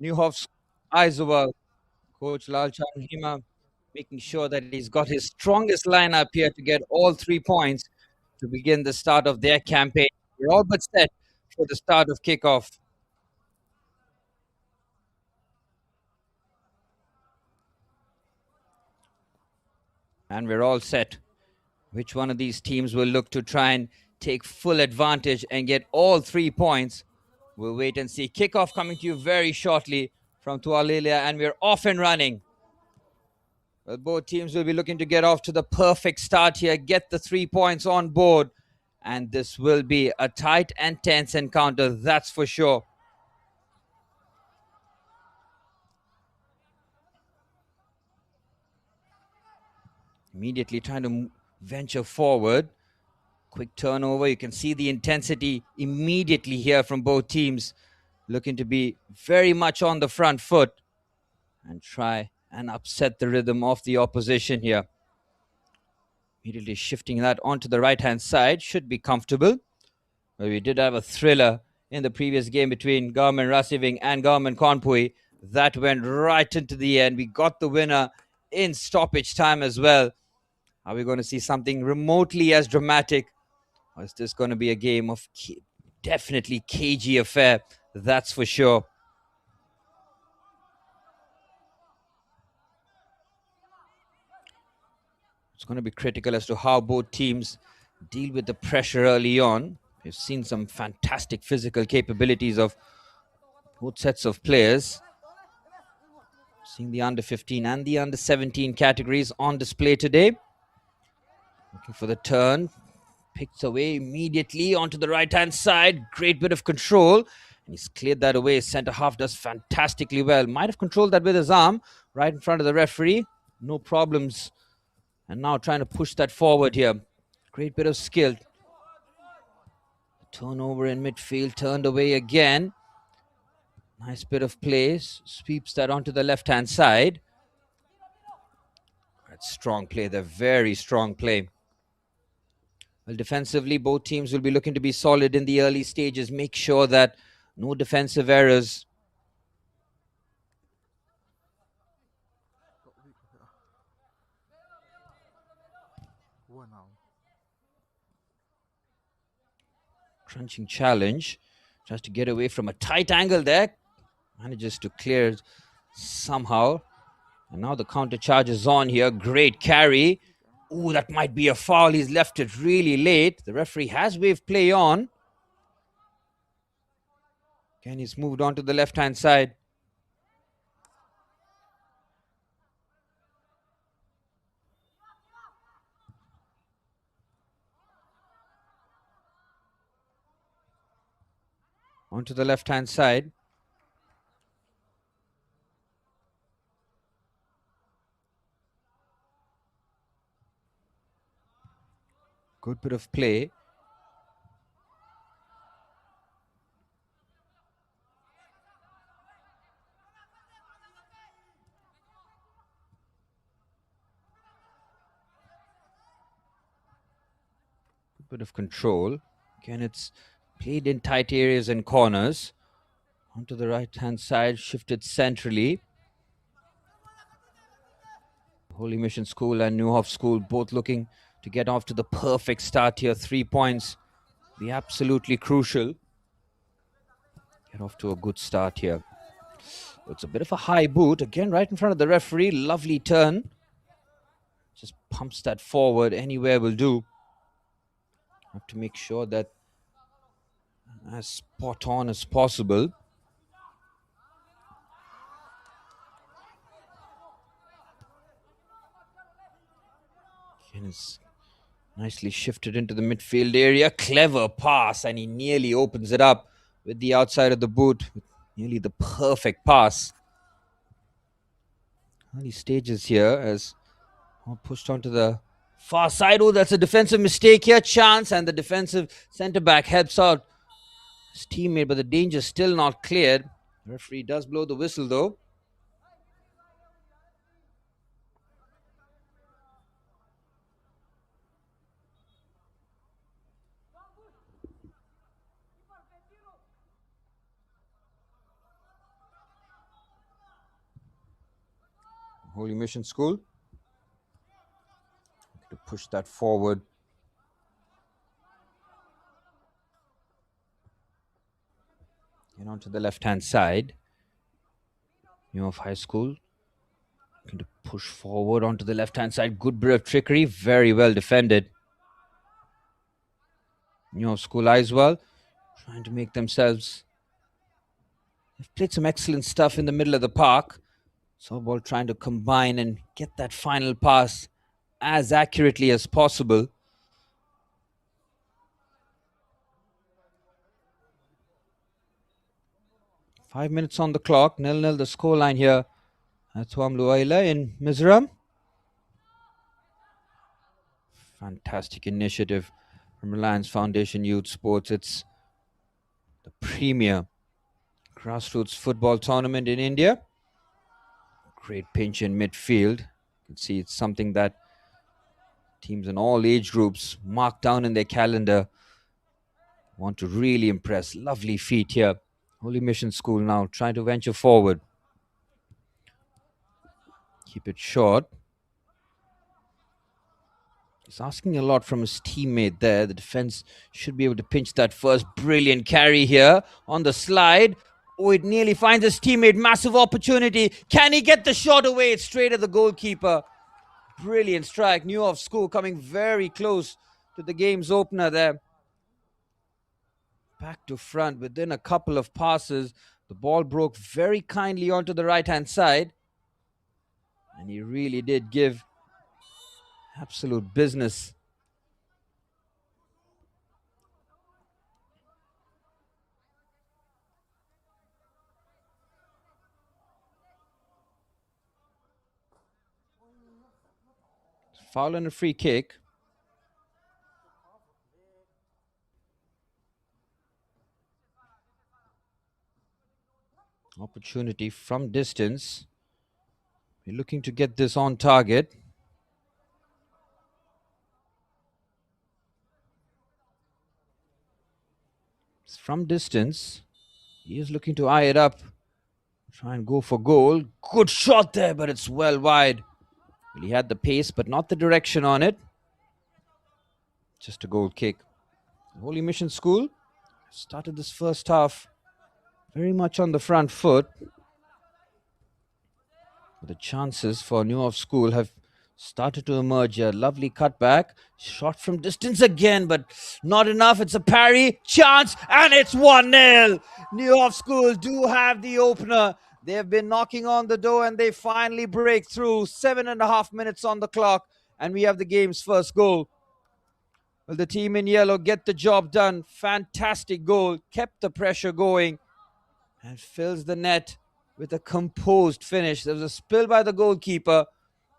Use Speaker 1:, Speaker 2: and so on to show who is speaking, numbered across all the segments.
Speaker 1: Neuhof's eyes over Coach Lalchan Hima, making sure that he's got his strongest lineup here to get all 3 points to begin the start of their campaign. We're all but set for the start of kickoff. And we're all set. Which one of these teams will look to try and take full advantage and get all 3 points? We'll wait and see. Kickoff coming to you very shortly from Tualalia, and we're off and running. Well, both teams will be looking to get off to the perfect start here, get the 3 points on board, and this will be a tight and tense encounter, that's for sure. Immediately trying to venture forward. Quick turnover. You can see the intensity immediately here from both teams, looking to be very much on the front foot and try and upset the rhythm of the opposition here. Immediately shifting that onto the right-hand side. Should be comfortable. Well, we did have a thriller in the previous game between Garmin Rasiving and Garmin Konpui. That went right into the end. We got the winner in stoppage time as well. Are we going to see something remotely as dramatic? Or is this going to be a game of definitely cagey affair? That's for sure. It's going to be critical as to how both teams deal with the pressure early on. We've seen some fantastic physical capabilities of both sets of players. Seeing the under 15 and the under 17 categories on display today. Looking for the turn. Picks away immediately onto the right-hand side. Great bit of control. And he's cleared that away. Centre half does fantastically well. Might have controlled that with his arm right in front of the referee. No problems. And now trying to push that forward here. Great bit of skill. Turnover in midfield. Turned away again. Nice bit of play. Sweeps that onto the left-hand side. That's strong play. They're very strong play. Well, defensively, both teams will be looking to be solid in the early stages. Make sure that no defensive errors. Crunching challenge. Tries to get away from a tight angle there. Manages to clear somehow. And now the counter charge is on here. Great carry. Ooh, that might be a foul. He's left it really late. The referee has waved play on. Again, he's moved on to the left-hand side. Onto the left-hand side. Good bit of play. Good bit of control. Again, it's played in tight areas and corners. Onto the right-hand side, shifted centrally. Holy Mission School and Neuhof School both looking to get off to the perfect start here. 3 points be absolutely crucial. Get off to a good start here. It's a bit of a high boot. Again, right in front of the referee. Lovely turn. Just pumps that forward. Anywhere will do. Have to make sure that as spot on as possible. Again, it's nicely shifted into the midfield area. Clever pass, and he nearly opens it up with the outside of the boot. Nearly the perfect pass. Early stages here as pushed onto the far side. Oh, that's a defensive mistake here. Chance, and the defensive centre-back helps out his teammate, but the danger still not cleared. The referee does blow the whistle though. Holy Mission School. To push that forward. And onto the left-hand side. Neuhof High School. Looking to push forward onto the left-hand side. Good bit of trickery. Very well defended. Neuhof School eyes well. Trying to make themselves. They've played some excellent stuff in the middle of the park. Sobol trying to combine and get that final pass as accurately as possible. Five minutes on the clock. 0-0 the scoreline here at Tuamluaila in Mizoram. Fantastic initiative from Reliance Foundation Youth Sports. It's the premier grassroots football tournament in India. Great pinch in midfield. You can see it's something that teams in all age groups mark down in their calendar. Want to really impress. Lovely feet here. Holy Mission School now trying to venture forward. Keep it short. He's asking a lot from his teammate there. The defense should be able to pinch that first. Brilliant carry here on the slide. Oh, it nearly finds his teammate. Massive opportunity. Can he get the shot away? It's straight at the goalkeeper. Brilliant strike. Neuhof School coming very close to the game's opener there. Back to front within a couple of passes. The ball broke very kindly onto the right-hand side. And he really did give absolute business. Foul and a free kick. Opportunity from distance. We're looking to get this on target. It's from distance. He is looking to eye it up. Try and go for goal. Good shot there, but it's well wide. Well, he had the pace, but not the direction on it. Just a goal kick. Holy Mission School started this first half very much on the front foot. But the chances for Neuhof School have started to emerge. A lovely cutback. Shot from distance again, but not enough. It's a parry. Chance, and it's 1-0. Neuhof School do have the opener. They have been knocking on the door and they finally break through. 7.5 minutes on the clock, and we have the game's first goal. Well, the team in yellow get the job done. Fantastic goal. Kept the pressure going and fills the net with a composed finish. There was a spill by the goalkeeper,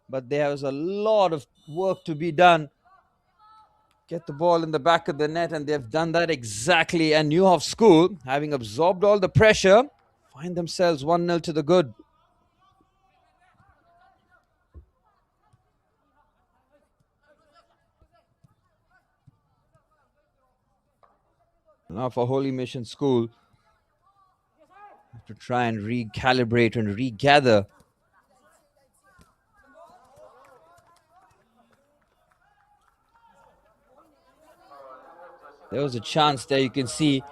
Speaker 1: but there was a lot of work to be done. Get the ball in the back of the net, and they've done that exactly. And Neuhof School, having absorbed all the pressure, find themselves 1-0 to the good. Now for Holy Mission School, have to try and recalibrate and regather. There was a chance there. You can see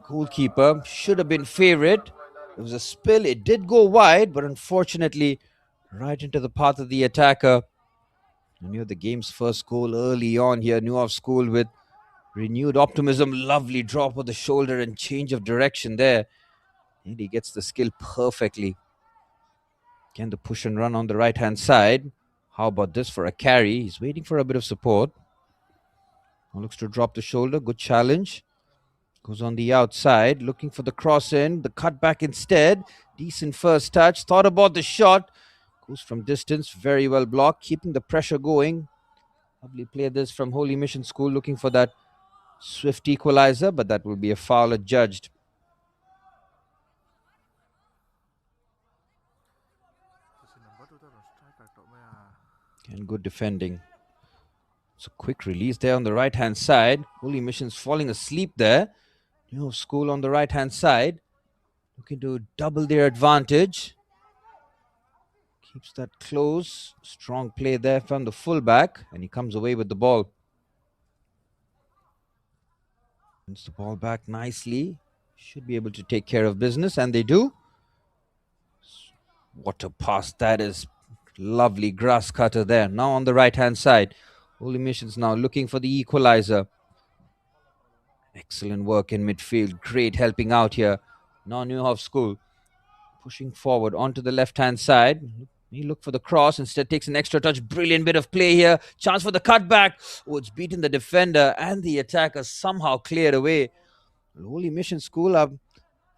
Speaker 1: goalkeeper should have been favourite. There was a spill. It did go wide, but unfortunately right into the path of the attacker. And you have the game's first goal early on here. Neuhof School with renewed optimism. Lovely drop of the shoulder and change of direction there. And he gets the skill perfectly. Can the push and run on the right-hand side? How about this for a carry? He's waiting for a bit of support. Looks to drop the shoulder. Good challenge. Goes on the outside. Looking for the cross in. The cutback instead. Decent first touch. Thought about the shot. Goes from distance. Very well blocked. Keeping the pressure going. Lovely play this from Holy Mission School. Looking for that swift equalizer. But that will be a foul adjudged. And good defending. It's a quick release there on the right-hand side. Holy Mission's falling asleep there. Neuhof School on the right-hand side. Looking to double their advantage. Keeps that close. Strong play there from the fullback, and he comes away with the ball. Wins the ball back nicely. Should be able to take care of business, and they do. What a pass that is. Lovely grass cutter there. Now on the right-hand side. Holy Missions now looking for the equalizer. Excellent work in midfield. Great helping out here. Now Neuhof School pushing forward onto the left-hand side. He looked for the cross. Instead takes an extra touch. Brilliant bit of play here. Chance for the cutback. Oh, it's beaten the defender and the attacker somehow cleared away. Holy Mission School are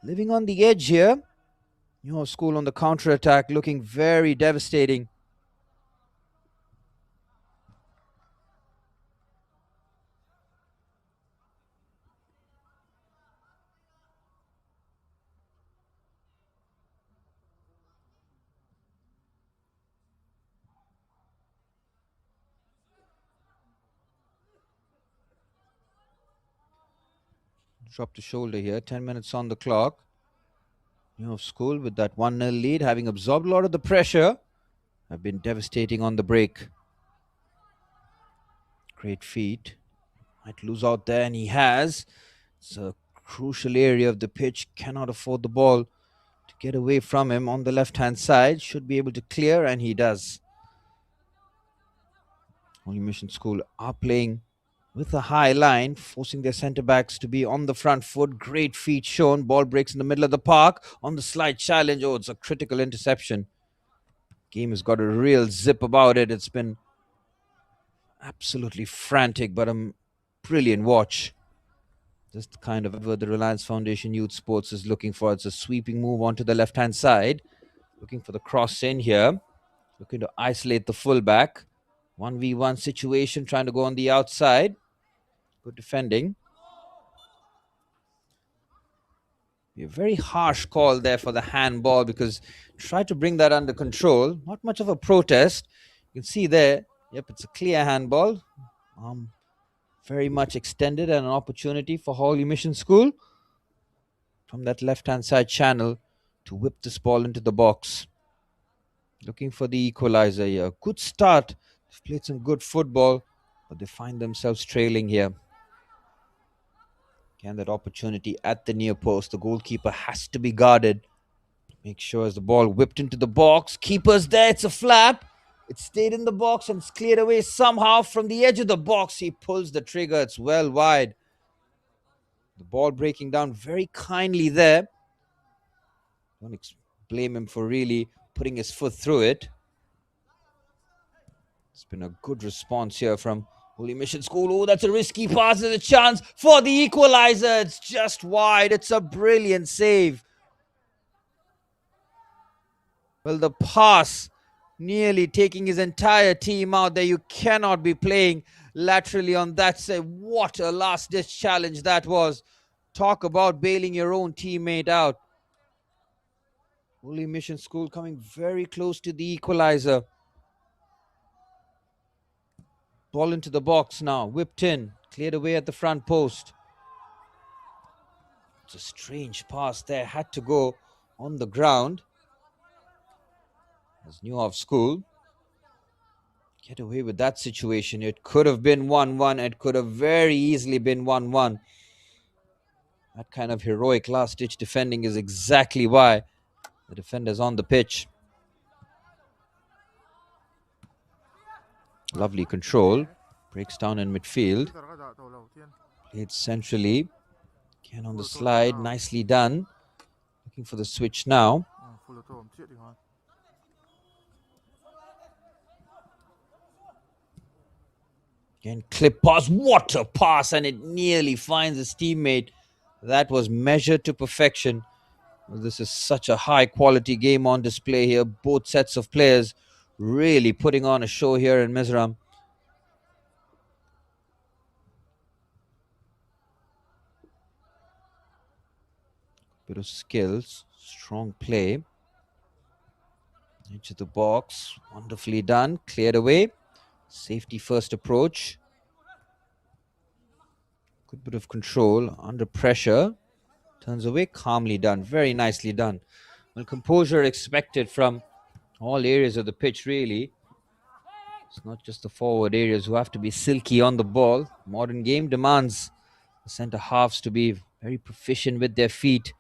Speaker 1: living on the edge here. Neuhof School on the counter-attack looking very devastating. Drop the shoulder here. 10 minutes on the clock. Neuhof School with that 1-0 lead, having absorbed a lot of the pressure, have been devastating on the break. Great feat. Might lose out there, and he has. It's a crucial area of the pitch. Cannot afford the ball to get away from him on the left-hand side. Should be able to clear, and he does. Holy Mission School are playing with a high line, forcing their centre-backs to be on the front foot. Great feet shown. Ball breaks in the middle of the park. On the slide challenge. Oh, it's a critical interception. Game has got a real zip about it. It's been absolutely frantic, but a brilliant watch. Just the kind of what the Reliance Foundation Youth Sports is looking for. It's a sweeping move onto the left-hand side. Looking for the cross in here. Looking to isolate the fullback. 1v1 situation, trying to go on the outside. Good defending. A very harsh call there for the handball, because try to bring that under control. Not much of a protest. You can see there, yep, it's a clear handball. Very much extended, and an opportunity for Holy Mission School from that left-hand side channel to whip this ball into the box. Looking for the equalizer here. Good start. They've played some good football, but they find themselves trailing here. Again, that opportunity at the near post. The goalkeeper has to be guarded. Make sure as the ball whipped into the box. Keeper's there. It's a flap. It stayed in the box and it's cleared away somehow from the edge of the box. He pulls the trigger. It's well wide. The ball breaking down very kindly there. Don't blame him for really putting his foot through it. It's been a good response here from Holy Mission School. Oh, that's a risky pass. There's a chance for the equalizer. It's just wide. It's a brilliant save. Well, the pass nearly taking his entire team out there. You cannot be playing laterally on that side. What a last-ditch challenge that was. Talk about bailing your own teammate out. Holy Mission School coming very close to the equalizer. Ball into the box now. Whipped in. Cleared away at the front post. It's a strange pass there. Had to go on the ground. As Neuhof School get away with that situation. It could have been 1-1. It could have very easily been 1-1. That kind of heroic last-ditch defending is exactly why the defender's on the pitch. Lovely control. Breaks down in midfield. Played centrally. Again on the slide. Nicely done. Looking for the switch now. Again, clip pass. What a pass! And it nearly finds his teammate. That was measured to perfection. Well, this is such a high-quality game on display here. Both sets of players really putting on a show here in Mizoram. Bit of skills, strong play. Into the box, wonderfully done, cleared away. Safety first approach. Good bit of control under pressure. Turns away, calmly done, very nicely done. Well, composure expected from All areas of the pitch, really. It's not just the forward areas who have to be silky on the ball. Modern game demands the centre halves to be very proficient with their feet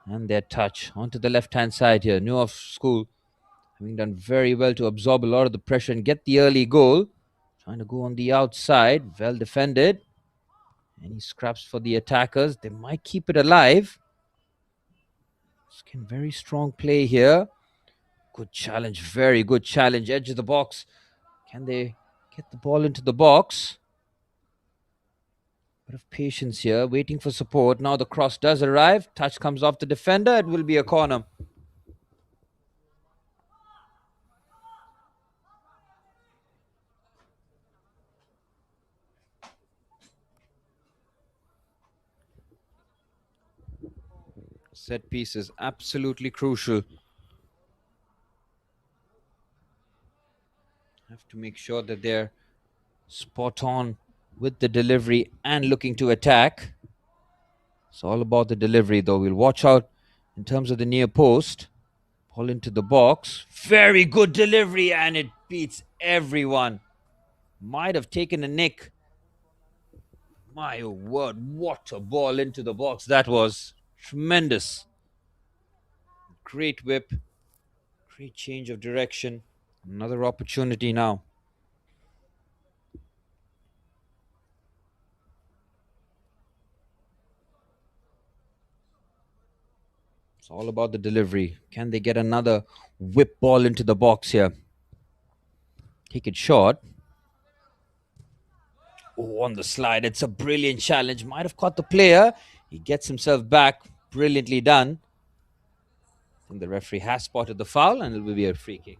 Speaker 1: and their touch. Onto the left-hand side here. Neuhof School having done very well to absorb a lot of the pressure and get the early goal. Trying to go on the outside. Well defended. Any scraps for the attackers. They might keep it alive. Very strong play here. Good challenge. Very good challenge. Edge of the box. Can they get the ball into the box? Bit of patience here. Waiting for support. Now the cross does arrive. Touch comes off the defender. It will be a corner. Set piece is absolutely crucial. Have to make sure that they're spot on with the delivery and looking to attack. It's all about the delivery, though. We'll watch out in terms of the near post. Ball into the box. Very good delivery, and it beats everyone. Might have taken a nick. My word, what a ball into the box. That was tremendous. Great whip. Great change of direction. Another opportunity now. It's all about the delivery. Can they get another whip ball into the box here? Take it short. Oh, on the slide. It's a brilliant challenge. Might have caught the player. He gets himself back. Brilliantly done. I think the referee has spotted the foul and it will be a free kick.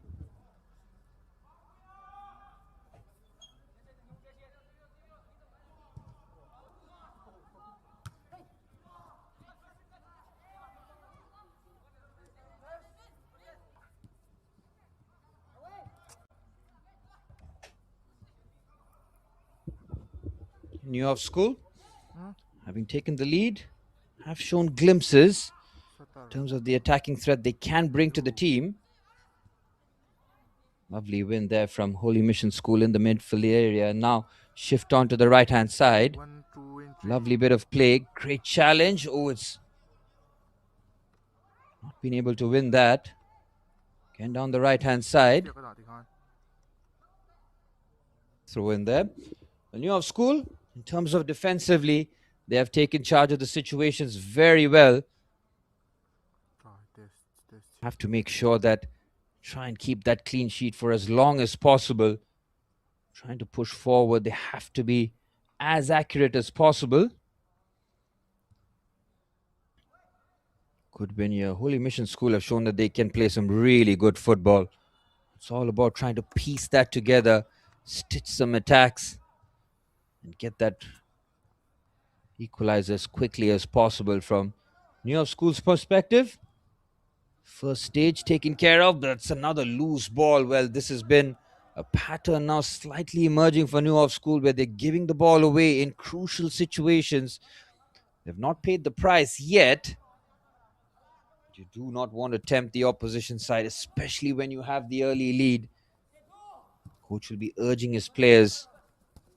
Speaker 1: Neuhof School, having taken the lead, have shown glimpses in terms of the attacking threat they can bring to the team. Lovely win there from Holy Mission School in the midfield area. Now shift on to the right-hand side. Lovely bit of play. Great challenge. Oh, it's not been able to win that. Again down the right-hand side. Throw in there. The Neuhof School, in terms of defensively, they have taken charge of the situations very well. Have to make sure that try and keep that clean sheet for as long as possible. Trying to push forward. They have to be as accurate as possible. Good win here. Holy Mission School have shown that they can play some really good football. It's all about trying to piece that together, stitch some attacks, and get that equalizer as quickly as possible from Neuhof School's perspective. First stage taken care of. That's another loose ball. Well, this has been a pattern now slightly emerging for Neuhof School where they're giving the ball away in crucial situations. They've not paid the price yet. You do not want to tempt the opposition side, especially when you have the early lead. Coach will be urging his players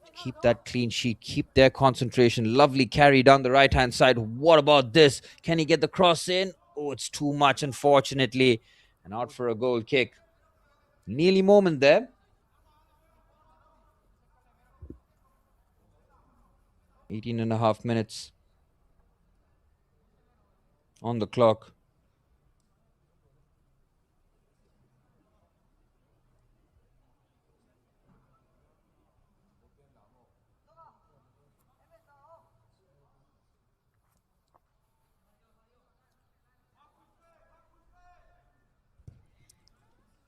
Speaker 1: to keep that clean sheet, keep their concentration. Lovely carry down the right-hand side. What about this? Can he get the cross in? Oh, it's too much, unfortunately. And out for a goal kick. Nearly moment there. 18.5 minutes on the clock.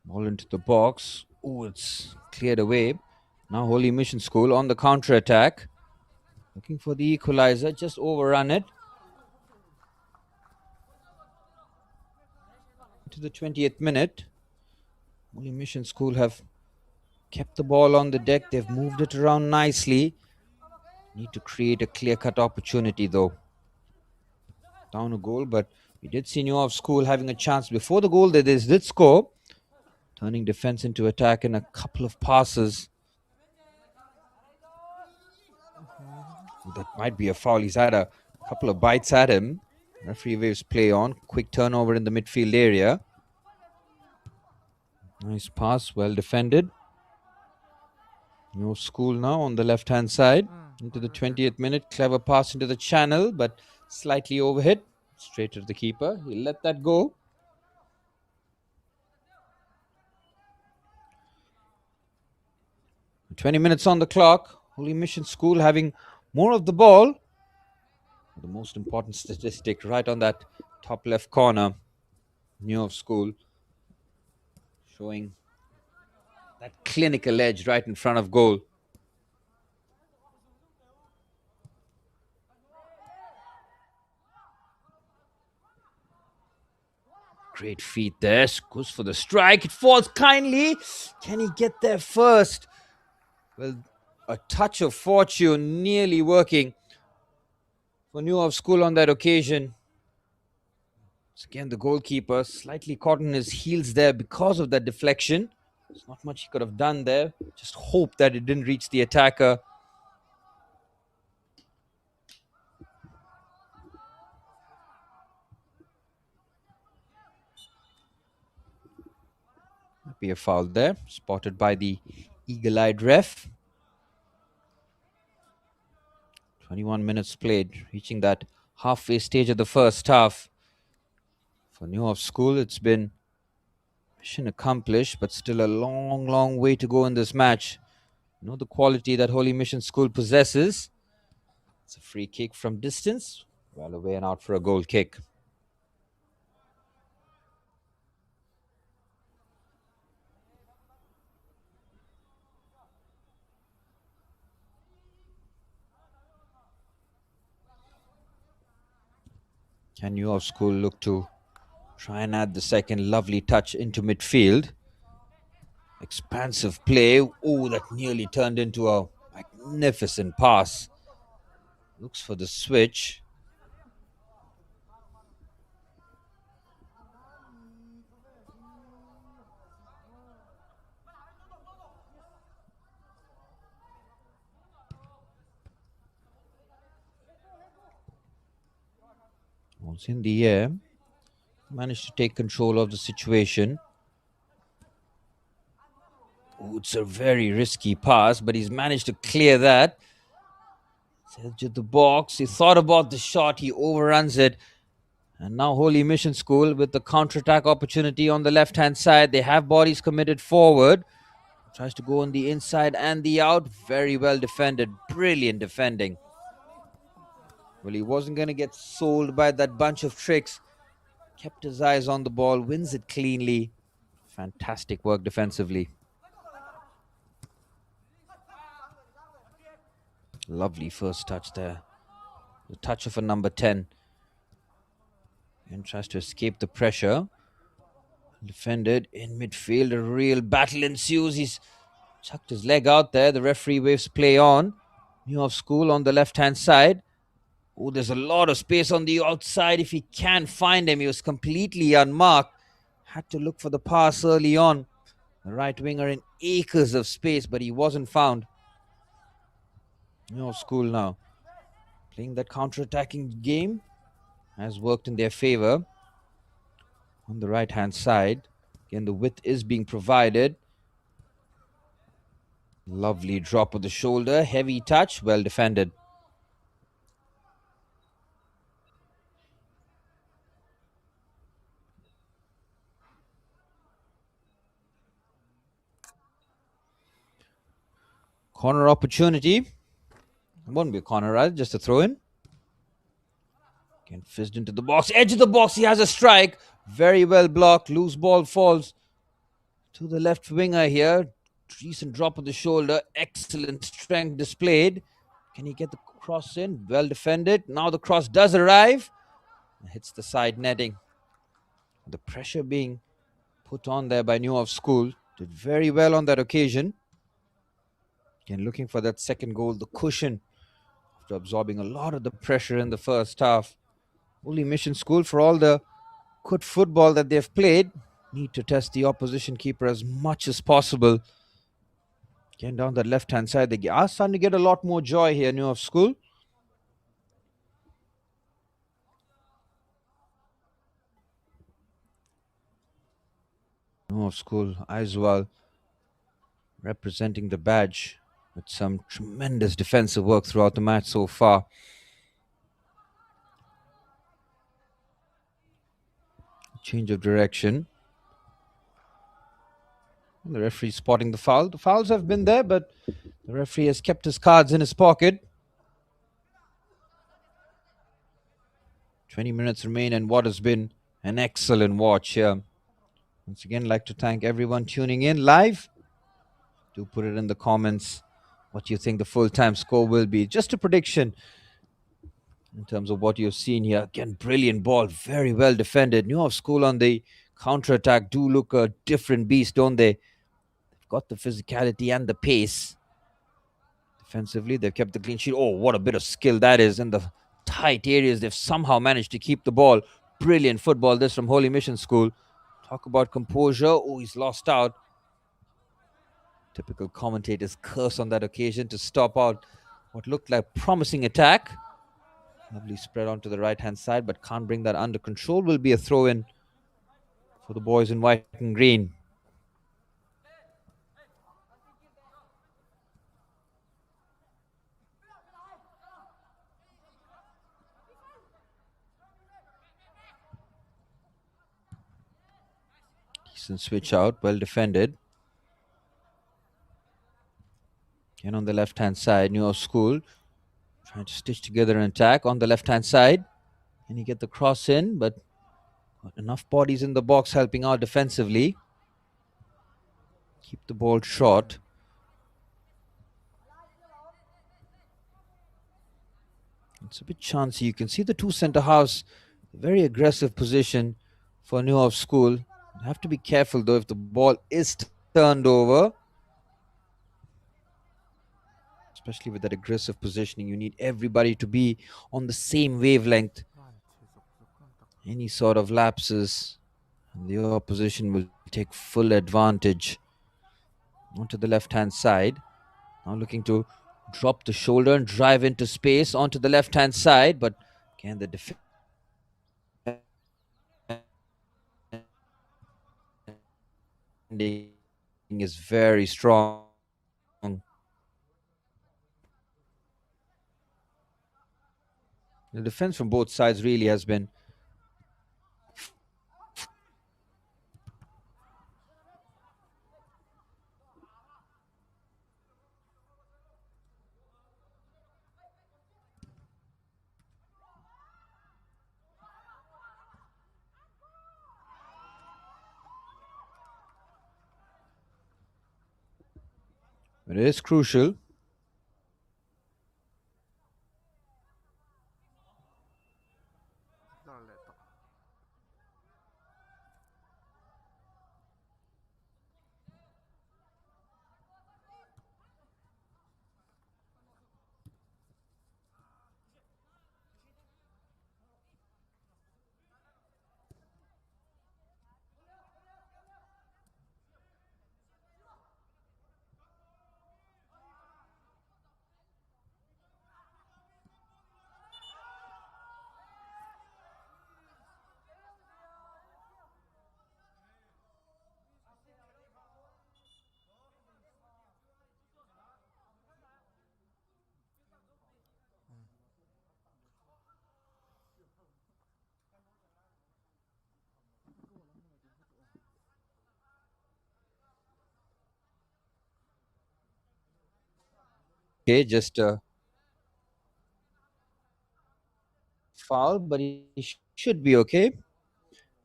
Speaker 1: Ball into the box. Oh, it's cleared away. Now Holy Mission School on the counter-attack. Looking for the equalizer. Just overrun it. To the 20th minute. Holy Mission School have kept the ball on the deck. They've moved it around nicely. Need to create a clear-cut opportunity though. Down a goal, but we did see Neuhof School having a chance before the goal. They did score. turning defense into attack in a couple of passes. That might be a foul. He's had a couple of bites at him. Referee waves play on. Quick turnover in the midfield area. Nice pass, well defended. Neuhof School now on the left-hand side. Into the 20th minute. Clever pass into the channel, but slightly overhit. Straight to the keeper. He'll let that go. "20 minutes on the clock. Holy Mission School having more of the ball. The most important statistic right on that top left corner. Neuhof School showing that clinical edge right in front of goal. Great feet there. Goes for the strike. It falls kindly. Can he get there first? Well, a touch of fortune nearly working for Neuhof School on that occasion. It's again the goalkeeper slightly caught in his heels there because of that deflection. There's not much he could have done there. Just hope that it didn't reach the attacker. Might be a foul there, spotted by the eagle-eyed ref. 21 minutes played, reaching that halfway stage of the first half. For Neuhof School, it's been mission accomplished, but still a long, long way to go in this match. You know the quality that Holy Mission School possesses. It's a free kick from distance, well away and out for a goal kick. Can Neuhof School look to try and add the second lovely touch into midfield? Expansive play. Oh, that nearly turned into a magnificent pass. Looks for the switch. Once in the air, managed to take control of the situation. Oh, it's a very risky pass, but he's managed to clear that. Edge of the box. He thought about the shot. He overruns it. And now Holy Mission School with the counter-attack opportunity on the left-hand side. They have bodies committed forward. Tries to go on the inside and the out. Very well defended. Brilliant defending. Well, he wasn't going to get sold by that bunch of tricks. Kept his eyes on the ball. Wins it cleanly. Fantastic work defensively. Lovely first touch there. The touch of a number 10. And tries to escape the pressure. Defended in midfield. A real battle ensues. He's chucked his leg out there. The referee waves play on. Neuhof School on the left-hand side. Oh, there's a lot of space on the outside. If he can find him, he was completely unmarked. Had to look for the pass early on. The right winger in acres of space, but he wasn't found. Neuhof School now playing that counter-attacking game has worked in their favor. On the right-hand side, again, the width is being provided. Lovely drop of the shoulder, heavy touch, well defended. Corner opportunity. It won't be a corner, right? Just a throw in. Again, fizzed into the box. Edge of the box. He has a strike. Very well blocked. Loose ball falls to the left winger here. Decent drop of the shoulder. Excellent strength displayed. Can he get the cross in? Well defended. Now the cross does arrive. Hits the side netting. The pressure being put on there by Neuhof School. Did very well on that occasion. Again, looking for that second goal. The cushion after absorbing a lot of the pressure in the first half. Holy Mission School, for all the good football that they've played, Need to test the opposition keeper as much as possible. Getting down that left hand side, they are starting to get a lot more joy here, Neuhof School. Neuhof School, Aizwal representing the badge with some tremendous defensive work throughout the match so far. Change of direction. And the referee spotting the foul. The fouls have been there, but the referee has kept his cards in his pocket. 20 minutes remain, and what has been an excellent watch here. Once again, like to thank everyone tuning in live. Do put it in the comments what you think the full-time score will be. Just a prediction in terms of what you've seen here. Again, brilliant ball, very well defended. Neuhof School on the counter-attack do look a different beast, don't they? They've got the physicality and the pace. Defensively, they've kept the clean sheet. Oh, what a bit of skill that is in the tight areas. They've somehow managed to keep the ball. Brilliant football, this from Holy Mission School. Talk about composure. Oh, he's lost out. Typical commentator's curse on that occasion to stop out what looked like promising attack. Lovely spread onto the right-hand side, but can't bring that under control. Will be a throw-in for the boys in white and green. Decent switch out, well defended. And on the left-hand side, Neuhof School trying to stitch together an attack on the left-hand side. And you get the cross in, but got enough bodies in the box helping out defensively. Keep the ball short. It's a bit chancy. You can see the two centre halves, very aggressive position for Neuhof School. You have to be careful though if the ball is turned over. Especially with that aggressive positioning, you need everybody to be on the same wavelength. Any sort of lapses, and the opposition will take full advantage. Onto the left-hand side. Now looking to drop the shoulder and drive into space onto the left-hand side, but can the defending is very strong. The defense from both sides really has been it is crucial. Okay, just a foul, but he should be okay.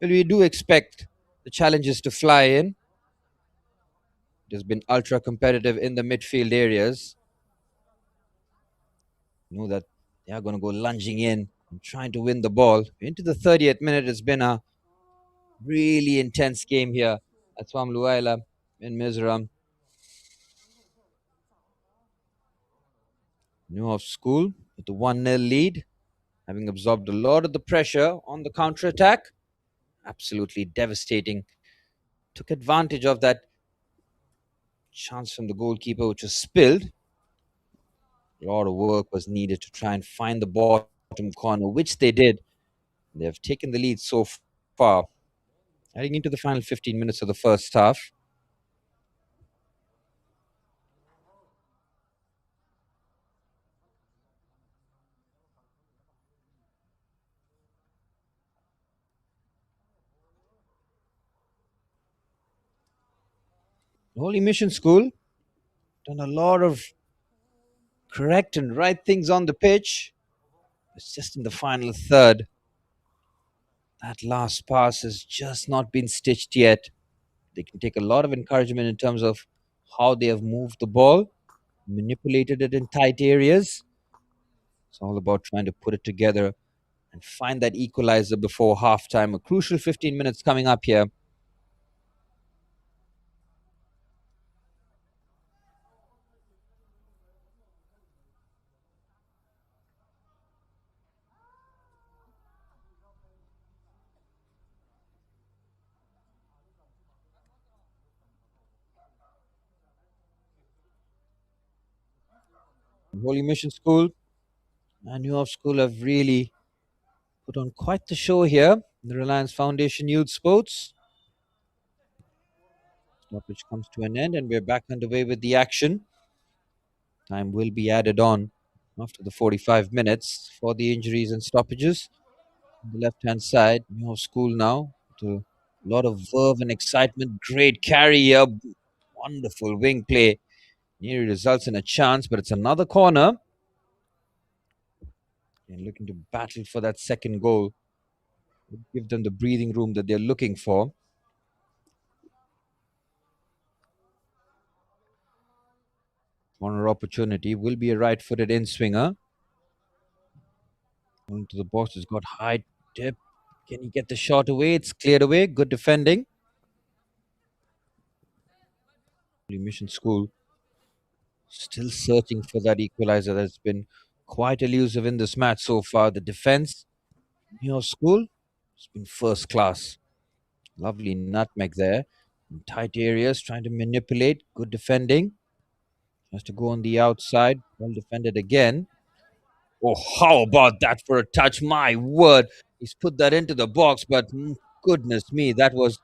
Speaker 1: Well, we do expect the challenges to fly in. It has been ultra competitive in the midfield areas. You know that they are going to go lunging in and trying to win the ball. Into the 30th minute, it's been a really intense game here at Swam Luaila in Mizoram. Neuhof School with the 1-0 lead, having absorbed a lot of the pressure on the counter-attack. Absolutely devastating took advantage of that chance from the goalkeeper, which was spilled. A lot of work was needed to try and find the bottom corner, which they did. They have taken the lead so far. Heading into the final 15 minutes of the first half. Holy Mission School done a lot of correct and right things on the pitch. It's just in the final third. That last pass has just not been stitched yet. They can take a lot of encouragement in terms of how they have moved the ball, manipulated it in tight areas. It's all about trying to put it together and find that equalizer before halftime. A crucial 15 minutes coming up here. Holy Mission School and Neuhof School have really put on quite the show here. The Reliance Foundation Youth Sports. Stoppage comes to an end, and we're back underway with the action. Time will be added on after the 45 minutes for the injuries and stoppages. On the left hand side, Neuhof School now. To a lot of verve and excitement. Great carry here. Wonderful wing play. Nearly results in a chance, but it's another corner. And looking to battle for that second goal. Give them the breathing room that they're looking for. Corner opportunity will be a right footed in swinger. Into the box has got high tip. Can he get the shot away? It's cleared away. Good defending. Mission School still searching for that equalizer that's been quite elusive in this match so far. The defense, your school, has been first class. Lovely nutmeg there. In tight areas, trying to manipulate. Good defending. Has to go on the outside. Well defended again. Oh, how about that for a touch? My word. He's put that into the box, but goodness me, that was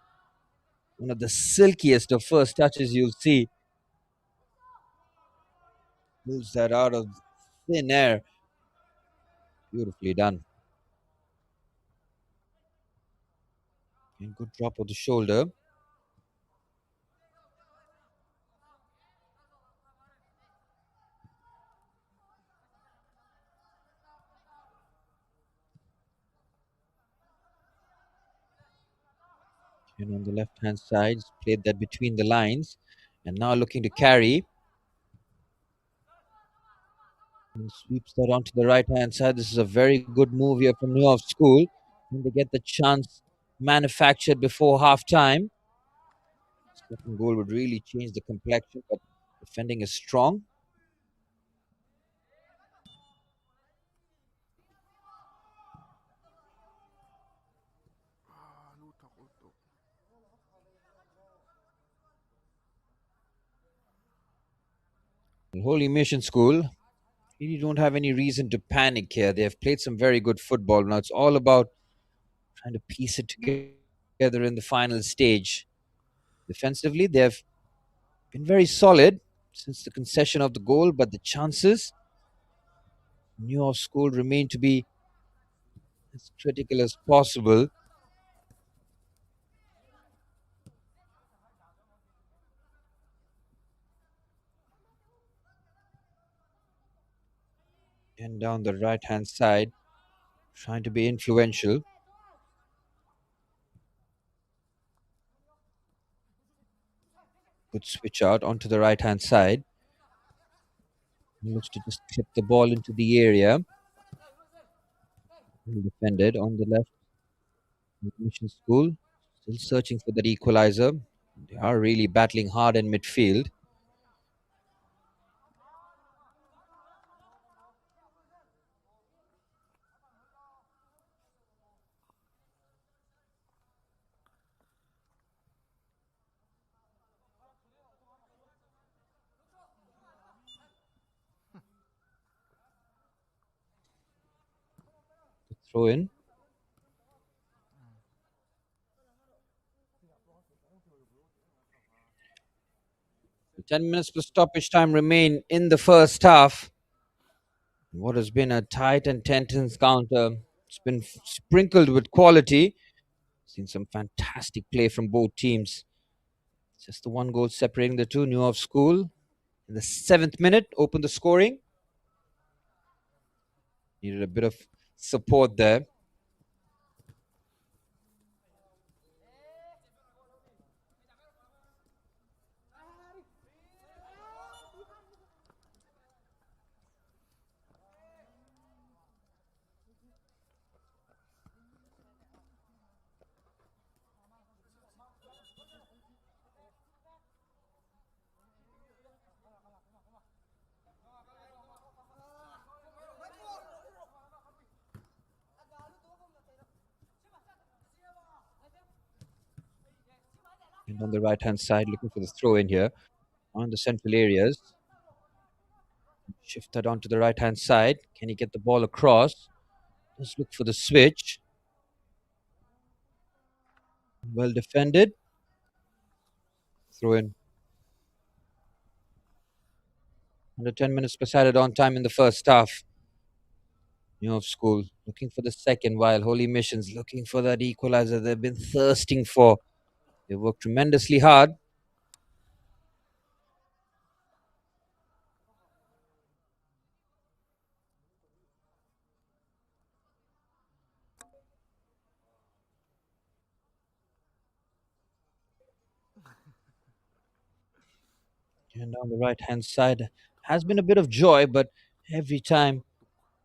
Speaker 1: one of the silkiest of first touches you'll see. Moves that out of thin air. Beautifully done. And good drop of the shoulder. And on the left hand side, played that between the lines. And now looking to carry. And sweeps that onto the right hand side. This is a very good move here from Neuhof School. And they get the chance manufactured before half time. Second goal would really change the complexion, but defending is strong. Holy Mission School really don't have any reason to panic here. They have played some very good football. Now it's all about trying to piece it together in the final stage. Defensively, they have been very solid since the concession of the goal, but the chances, New York School remain to be as critical as possible. And down the right hand side, trying to be influential. Good switch out onto the right hand side. He looks to just clip the ball into the area. Well defended on the left. Mission School still searching for that equalizer. They are really battling hard in midfield. Throw in. 10 minutes plus stoppage time remain in the first half. What has been a tight and tense encounter. It's been sprinkled with quality. Seen some fantastic play from both teams. Just the one goal separating the two. Neuhof School in the 7th minute opened the scoring. Needed a bit of support there. And on the right hand side, looking for the throw in here on the central areas. Shift that onto the right hand side. Can he get the ball across? Let's look for the switch. Well defended. Throw in. Under 10 minutes plus added on time in the first half. Neuhof School looking for the second, while Holy Missions looking for that equalizer they've been thirsting for. They worked tremendously hard. And on the right hand side has been a bit of joy, but every time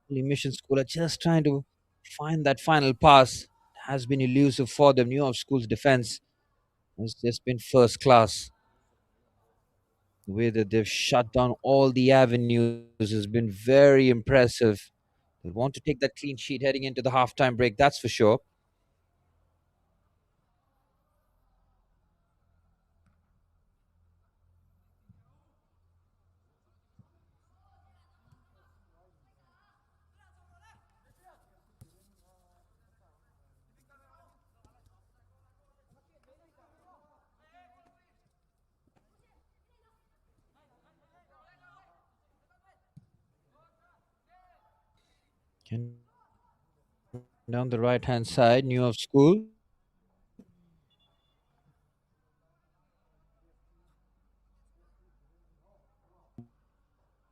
Speaker 1: Holy Mission School are just trying to find that final pass, it has been elusive for them. Neuhof School's defense has just been first class. The way that they've shut down all the avenues has been very impressive. They want to take that clean sheet heading into the halftime break, that's for sure. And down the right hand side, Neuhof School.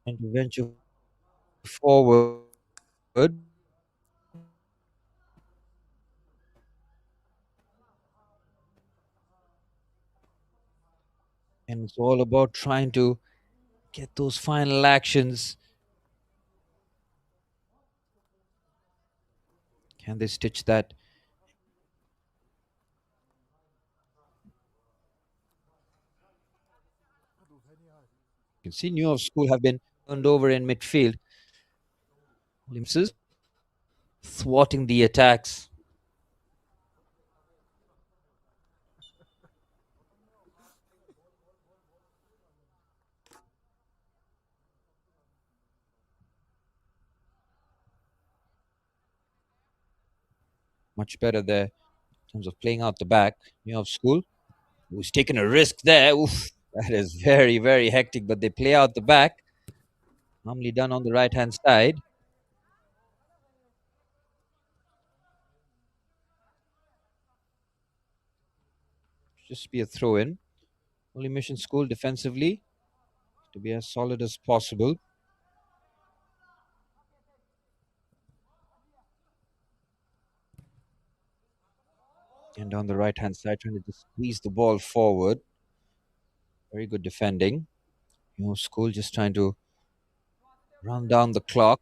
Speaker 1: And to venture forward. And it's all about trying to get those final actions. Can they stitch that? You can see New York School have been turned over in midfield. Glimpses thwarting the attacks. Much better there in terms of playing out the back. New York School, who's taken a risk there. Oof, that is very, very hectic, but they play out the back. Normally done on the right hand side. Just be a throw in. Only Mission School defensively to be as solid as possible. And on the right hand side, trying to just squeeze the ball forward. Very good defending. School just trying to run down the clock.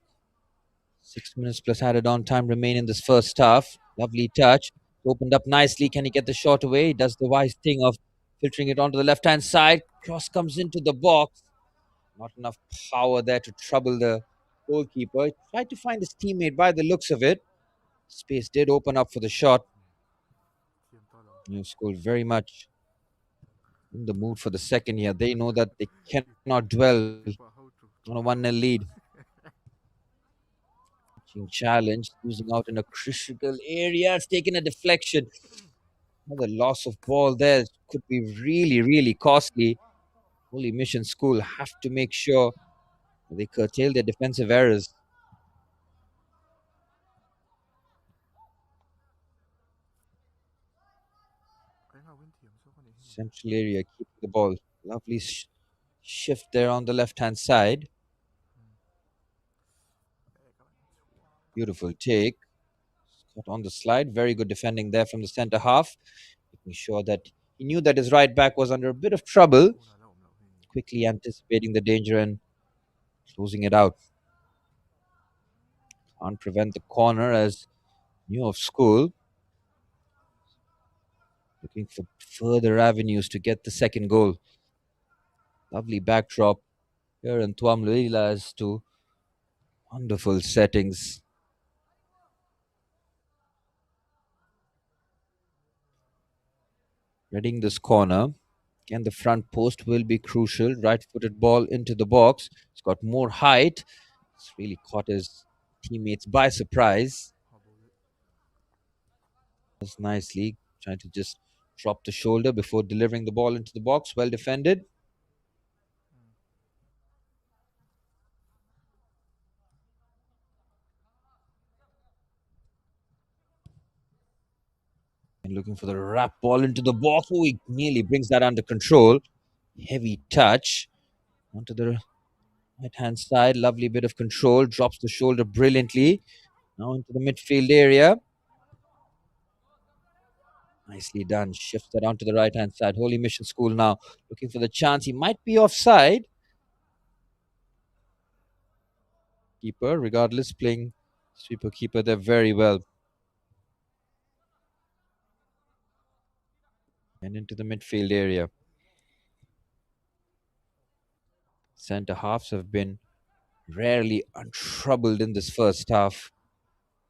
Speaker 1: 6 minutes plus added on time remain in this first half. Lovely touch. Opened up nicely. Can he get the shot away? He does the wise thing of filtering it onto the left hand side. Cross comes into the box. Not enough power there to trouble the goalkeeper. He tried to find his teammate by the looks of it. Space did open up for the shot. New School very much in the mood for the second here. They know that they cannot dwell on a 1-0 lead. Being challenged, losing out in a critical area. It's taken a deflection. Another loss of ball there could be really, really costly. Holy Mission School have to make sure they curtail their defensive errors. Central area, keeping the ball. Lovely shift there on the left-hand side. Beautiful take. Got on the slide. Very good defending there from the centre half. Making sure that he knew that his right back was under a bit of trouble. Quickly anticipating the danger and closing it out. Can't prevent the corner as Neuhof School looking for further avenues to get the second goal. Lovely backdrop here in Tuamluila as to wonderful settings. Reading this corner. Again, the front post will be crucial. Right-footed ball into the box. It's got more height. It's really caught his teammates by surprise. That's nicely. Trying to just drop the shoulder before delivering the ball into the box. Well defended. And looking for the wrap ball into the box. Oh, he nearly brings that under control. Heavy touch onto the right-hand side. Lovely bit of control. Drops the shoulder brilliantly. Now into the midfield area. Nicely done. Shifts that onto the right-hand side. Holy Mission School now looking for the chance. He might be offside. Keeper, regardless, playing sweeper keeper there very well. And into the midfield area. Centre halves have been rarely untroubled in this first half.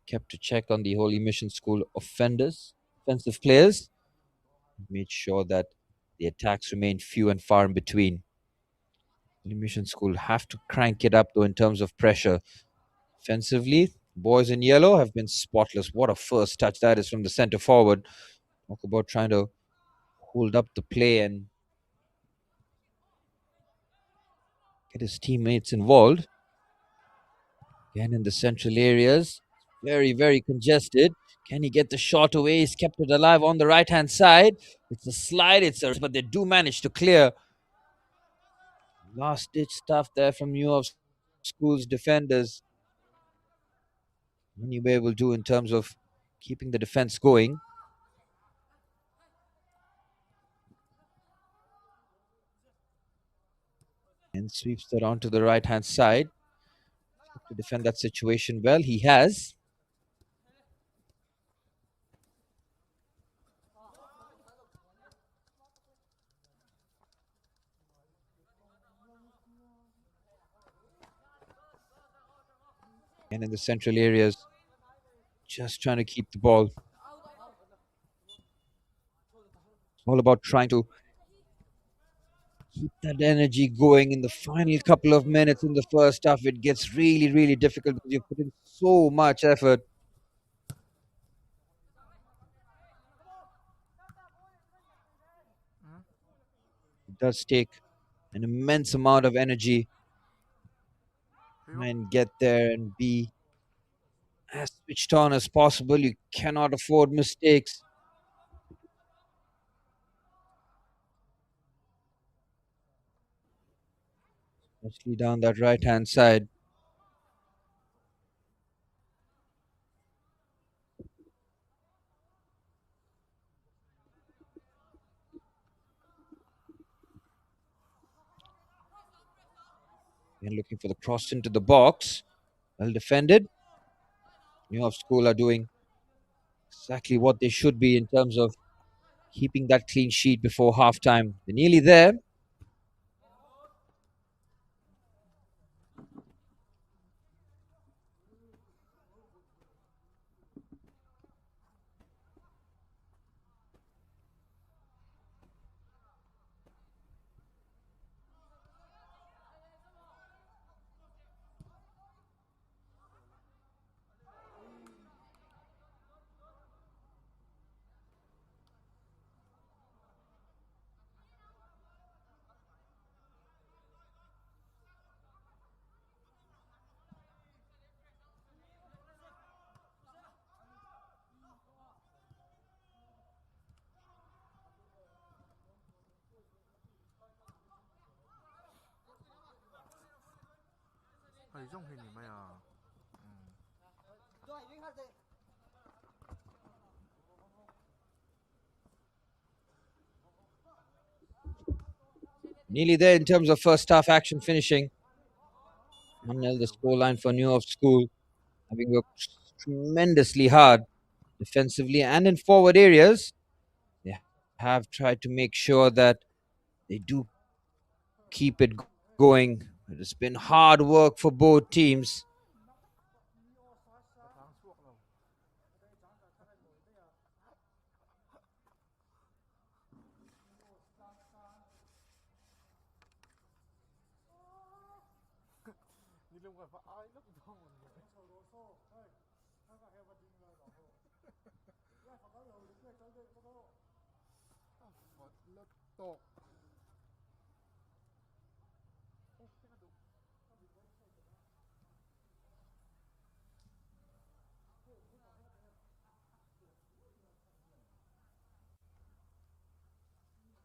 Speaker 1: Kept a check on the Holy Mission School offensive players. Made sure that the attacks remained few and far in between. Holy Mission School have to crank it up though in terms of pressure. Offensively, boys in yellow have been spotless. What a first touch that is from the centre forward. Talk about trying to hold up the play and get his teammates involved. Again in the central areas, very, very congested. Can he get the shot away? He's kept it alive on the right-hand side. It's a slide, but they do manage to clear. Last-ditch stuff there from Neuhof School's defenders. Anyway will do in terms of keeping the defense going. And sweeps that onto the right-hand side. To defend that situation well, he has. And in the central areas, just trying to keep the ball. It's all about trying to keep that energy going in the final couple of minutes in the first half. It gets really, really difficult because you put in so much effort. It does take an immense amount of energy and get there and be as switched on as possible. You cannot afford mistakes. Especially down that right hand side. And looking for the cross into the box. Well defended. Neuhof School are doing exactly what they should be in terms of keeping that clean sheet before halftime. They're nearly there.
Speaker 2: 係中氣年咩啊？Nearly
Speaker 1: there in terms of first half action finishing. 1-0 the scoreline for Neuhof School, having worked tremendously hard defensively and in forward areas. They have tried to make sure that they do keep it going. It's been hard work for both teams.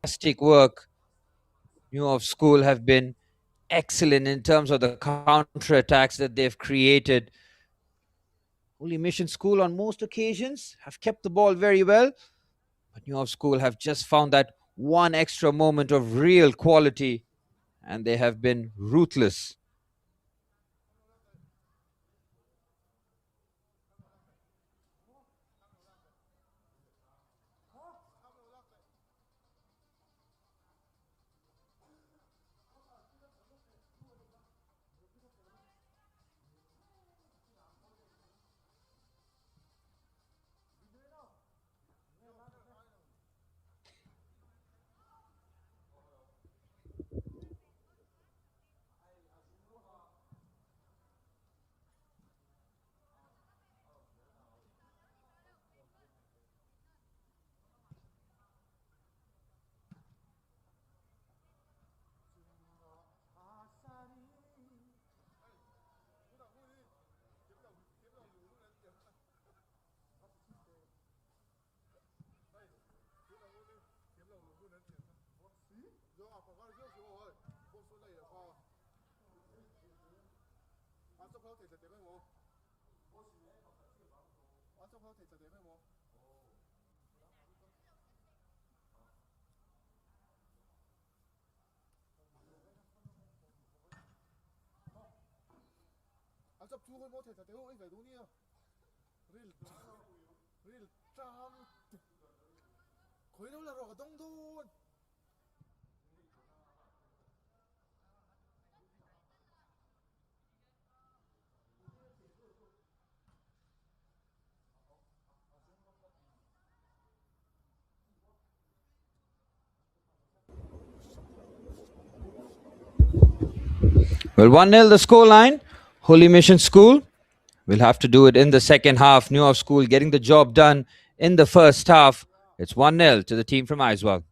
Speaker 1: Fantastic work. Neuhof School have been excellent in terms of the counter attacks that they've created. Holy Mission School, on most occasions, have kept the ball very well, but Neuhof School have just found that one extra moment of real quality, and they have been ruthless. Well, 1-0 the scoreline. Holy Mission School will have to do it in the second half. Neuhof School getting the job done in the first half. It's 1-0 to the team from Iswell.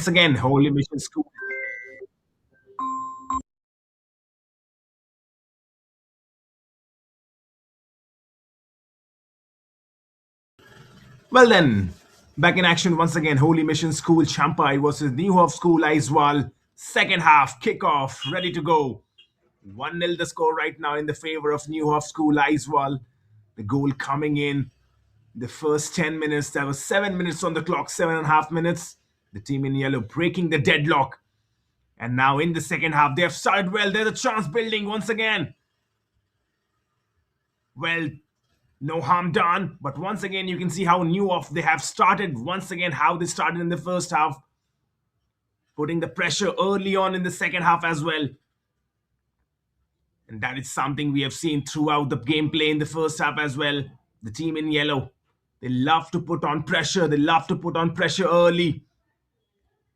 Speaker 2: once again, Holy Mission School. Well then, back in action once again. Holy Mission School Champai versus Neuhof School Aizwal. Second half kickoff, ready to go. 1-0 the score right now in the favor of Neuhof School Aizwal. The goal coming in the first 10 minutes. There was 7 minutes on the clock, 7.5 minutes. The team in yellow breaking the deadlock. And now in the second half, they have started well. There's a chance building once again. Well, no harm done. But once again, you can see how new off they have started. Once again, how they started in the first half, putting the pressure early on in the second half as well. And that is something we have seen throughout the gameplay in the first half as well. The team in yellow, they love to put on pressure. They love to put on pressure early.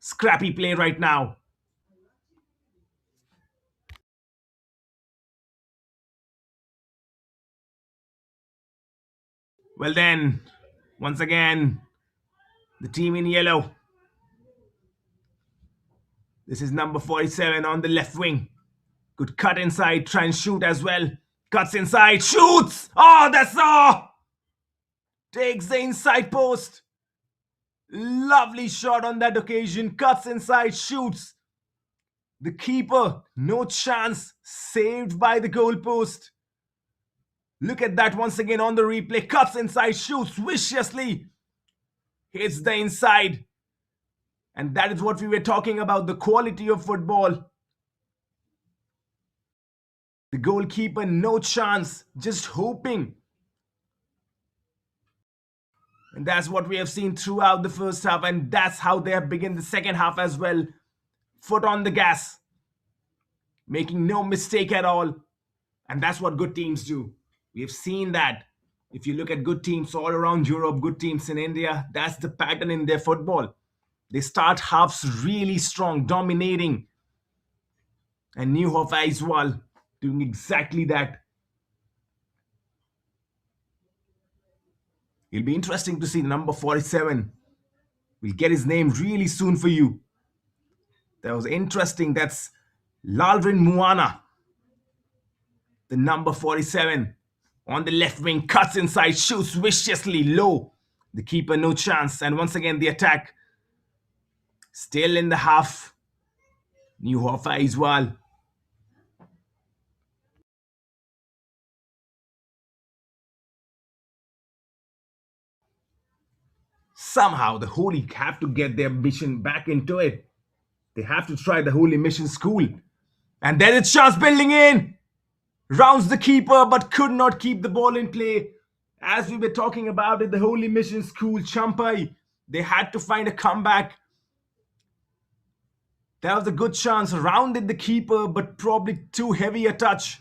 Speaker 2: Scrappy play right now. Well then, once again, the team in yellow. This is number 47 on the left wing. Could cut inside, try and shoot as well. Cuts inside, shoots! Oh, that's all! Takes the inside post. Lovely shot on that occasion. Cuts inside, shoots. The keeper, no chance. Saved by the goalpost. Look at that once again on the replay. Cuts inside, shoots viciously. Hits the inside. And that is what we were talking about, the quality of football. The goalkeeper, no chance, just hoping. And that's what we have seen throughout the first half, and that's how they have begun the second half as well. Foot on the gas, making no mistake at all. And that's what good teams do. We have seen that. If you look at good teams all around Europe, good teams in India, that's the pattern in their football. They start halves really strong, dominating. And Neuhof Aizwal doing exactly that. It'll be interesting to see number 47. We'll get his name really soon for you. That was interesting. That's Lalvin Muana, the number 47. On the left wing, cuts inside, shoots viciously low. The keeper, no chance. And once again, the attack. Still in the half. Neuhof Aizwal. Somehow, the Holy have to get their mission back into it. They have to try the Holy Mission School. And then it's chance building in. Rounds the keeper, but could not keep the ball in play. As we were talking about it, the Holy Mission School, Champai, they had to find a comeback. That was a good chance. Rounded the keeper, but probably too heavy a touch.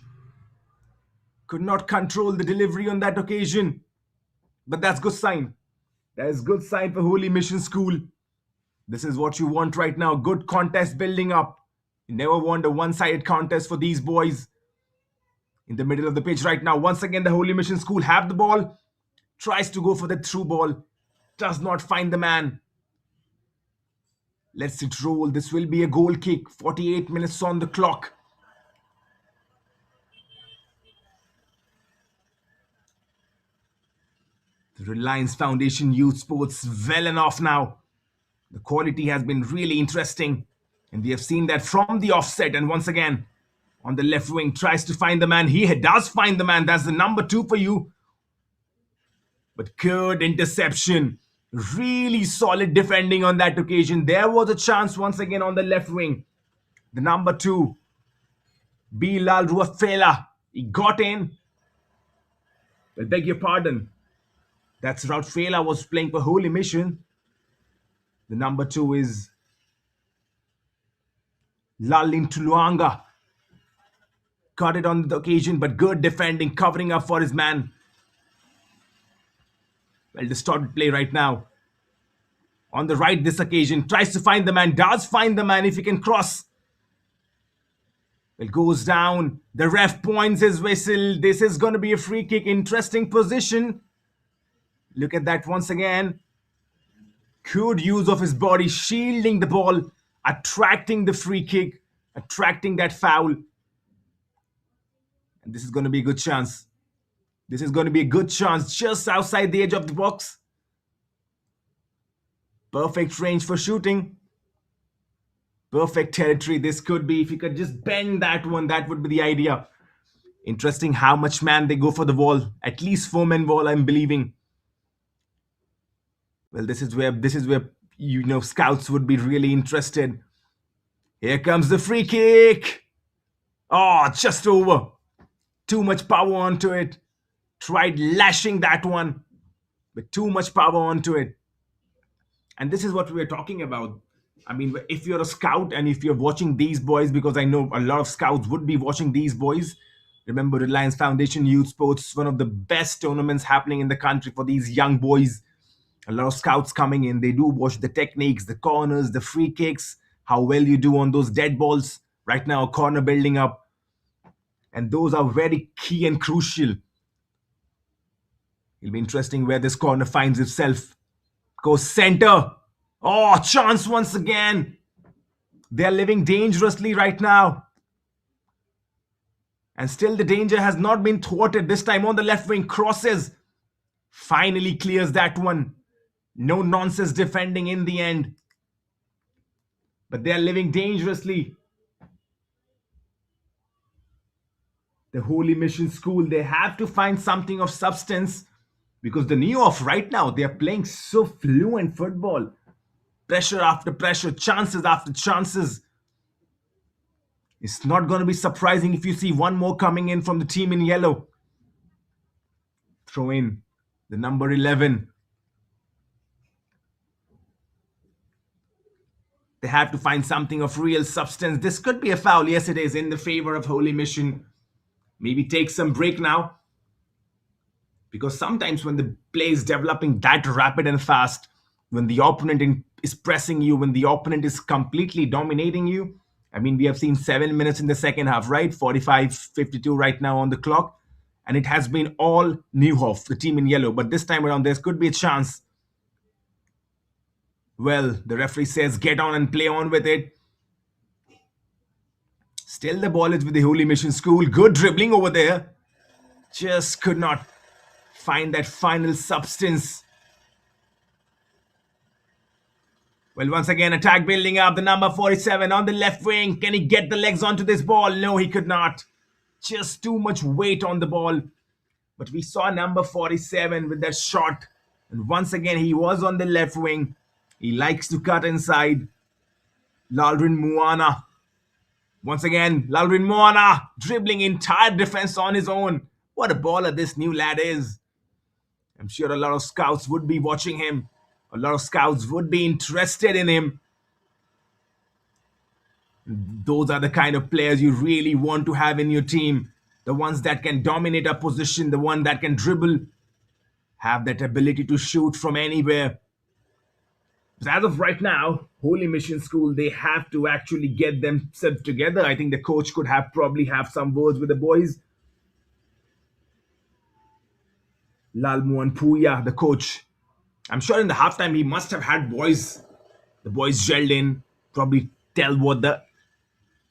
Speaker 2: Could not control the delivery on that occasion. But that's good sign. That is good sign for Holy Mission School. This is what you want right now. Good contest building up. You never want a one-sided contest for these boys. In the middle of the pitch right now. Once again, the Holy Mission School have the ball. Tries to go for the through ball. Does not find the man. Lets it roll. This will be a goal kick. 48 minutes on the clock. The Reliance Foundation Youth Sports well enough now. The quality has been really interesting. And we have seen that from the offset. And once again, on the left wing, tries to find the man. He does find the man. That's the number 2 for you. But good interception. Really solid defending on that occasion. There was a chance once again on the left wing. The number 2, Bilal Ruafela. He got in. I beg your pardon. That's Ruafela was playing for Holy Mission. The number 2 is Lalin Tuluanga. Got it on the occasion, but good defending, covering up for his man. Well, distorted play right now. On the right this occasion, tries to find the man, does find the man if he can cross. Well, goes down. The ref points his whistle. This is going to be a free kick. Interesting position. Look at that once again. Good use of his body, shielding the ball, attracting the free kick, attracting that foul. And this is going to be a good chance. This is going to be a good chance just outside the edge of the box. Perfect range for shooting. Perfect territory. This could be, if you could just bend that one, that would be the idea. Interesting how much man they go for the ball. At least 4-man ball, I'm believing. Well, this is where scouts would be really interested. Here comes the free kick. Oh, just over. Too much power onto it. Tried lashing that one, but too much power onto it. And this is what we're talking about. I mean, if you're a scout and if you're watching these boys, because I know a lot of scouts would be watching these boys. Remember, Reliance Foundation Youth Sports, one of the best tournaments happening in the country for these young boys. A lot of scouts coming in. They do watch the techniques, the corners, the free kicks, how well you do on those dead balls. Right now, a corner building up. And those are very key and crucial. It'll be interesting where this corner finds itself. Goes center. Oh, chance once again. They're living dangerously right now. And still the danger has not been thwarted. This time on the left wing, crosses. Finally clears that one. No nonsense defending in the end. But they're living dangerously. The Holy Mission School, they have to find something of substance. Because the Neuhof right now, they are playing so fluent football. Pressure after pressure, chances after chances. It's not going to be surprising if you see one more coming in from the team in yellow. Throw in the number 11. They have to find something of real substance. This could be a foul. Yes, it is in the favor of Holy Mission. Maybe take some break now. Because sometimes when the play is developing that rapid and fast, when the opponent is pressing you, when the opponent is completely dominating you, I mean, we have seen 7 minutes in the second half, right? 45-52 right now on the clock. And it has been all Neuhof, the team in yellow. But this time around, there could be a chance. Well, the referee says get on and play on with it. Still the ball is with the Holy Mission School. Good dribbling over there. Just could not find that final substance. Well, once again, attack building up. The number 47 on the left wing. Can he get the legs onto this ball? No, he could not. Just too much weight on the ball. But we saw number 47 with that shot. And once again, he was on the left wing. He likes to cut inside. Lalrin Muana. Once again, Lalrin Muana dribbling entire defense on his own. What a baller this new lad is. I'm sure a lot of scouts would be watching him. A lot of scouts would be interested in him. Those are the kind of players you really want to have in your team. The ones that can dominate a position, the one that can dribble, have that ability to shoot from anywhere. But as of right now, Holy Mission School, they have to actually get themselves together. I think the coach could probably have some words with the boys. Lalmuan Puya, the coach. I'm sure in the halftime he must have had the boys gelled in, probably tell what the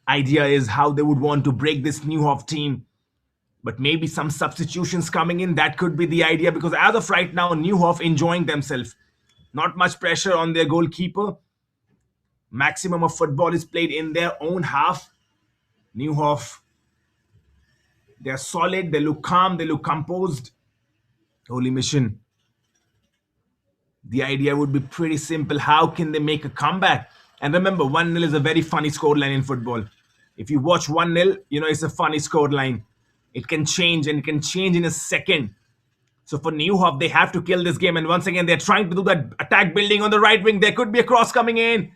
Speaker 2: idea is, how they would want to break this Neuhof team. But maybe some substitutions coming in, that could be the idea, because as of right now, Neuhof enjoying themselves. Not much pressure on their goalkeeper. Maximum of football is played in their own half. Neuhof, they're solid, they look calm, they look composed. Holy Mission, the idea would be pretty simple. How can they make a comeback? And remember, 1-0 is a very funny scoreline in football. If you watch 1-0, it's a funny scoreline. It can change, and it can change in a second. So for Neuhof, they have to kill this game. And once again, they're trying to do that attack building on the right wing. There could be a cross coming in.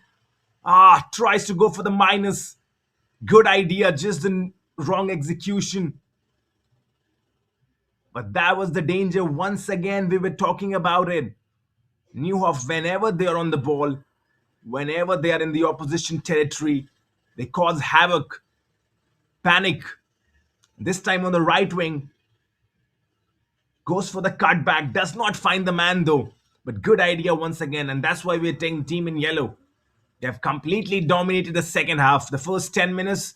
Speaker 2: Tries to go for the minus. Good idea, just the wrong execution. But that was the danger. Once again, we were talking about it. Neuhof, whenever they are on the ball, whenever they are in the opposition territory, they cause havoc, panic. This time on the right wing, goes for the cutback, does not find the man though. But good idea once again, and that's why we're taking team in yellow. They have completely dominated the second half. The first 10 minutes,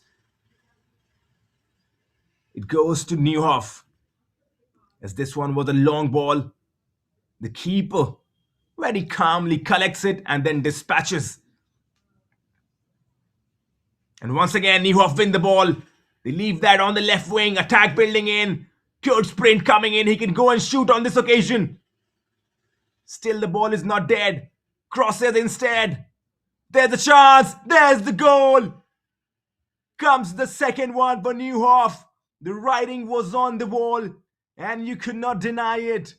Speaker 2: it goes to Neuhof. As this one was a long ball, the keeper very calmly collects it and then dispatches. And once again, Neuhof win the ball. They leave that on the left wing, attack building in. Good sprint coming in. He can go and shoot on this occasion. Still, the ball is not dead. Crosses instead. There's a chance. There's the goal. Comes the second one for Neuhof. The writing was on the wall, and you could not deny it.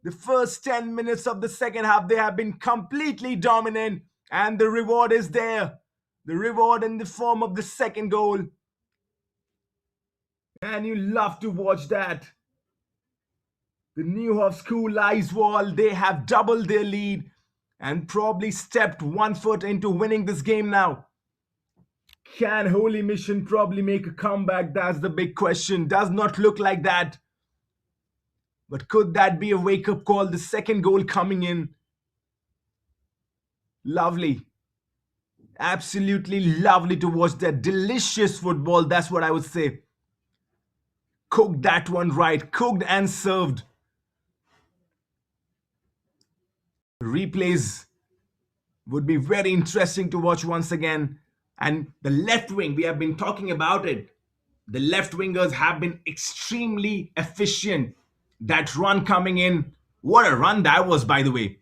Speaker 2: The first 10 minutes of the second half, they have been completely dominant, and the reward is there. The reward in the form of the second goal. And you love to watch that. The Neuhof School eyes wall, they have doubled their lead and probably stepped 1 foot into winning this game now. Can Holy Mission probably make a comeback? That's the big question. Does not look like that. But could that be a wake-up call? The second goal coming in. Lovely. Absolutely lovely to watch that. Delicious football, that's what I would say. Cooked that one right. Cooked and served. Replays would be very interesting to watch once again. And the left wing, we have been talking about it. The left wingers have been extremely efficient. That run coming in, what a run that was, by the way.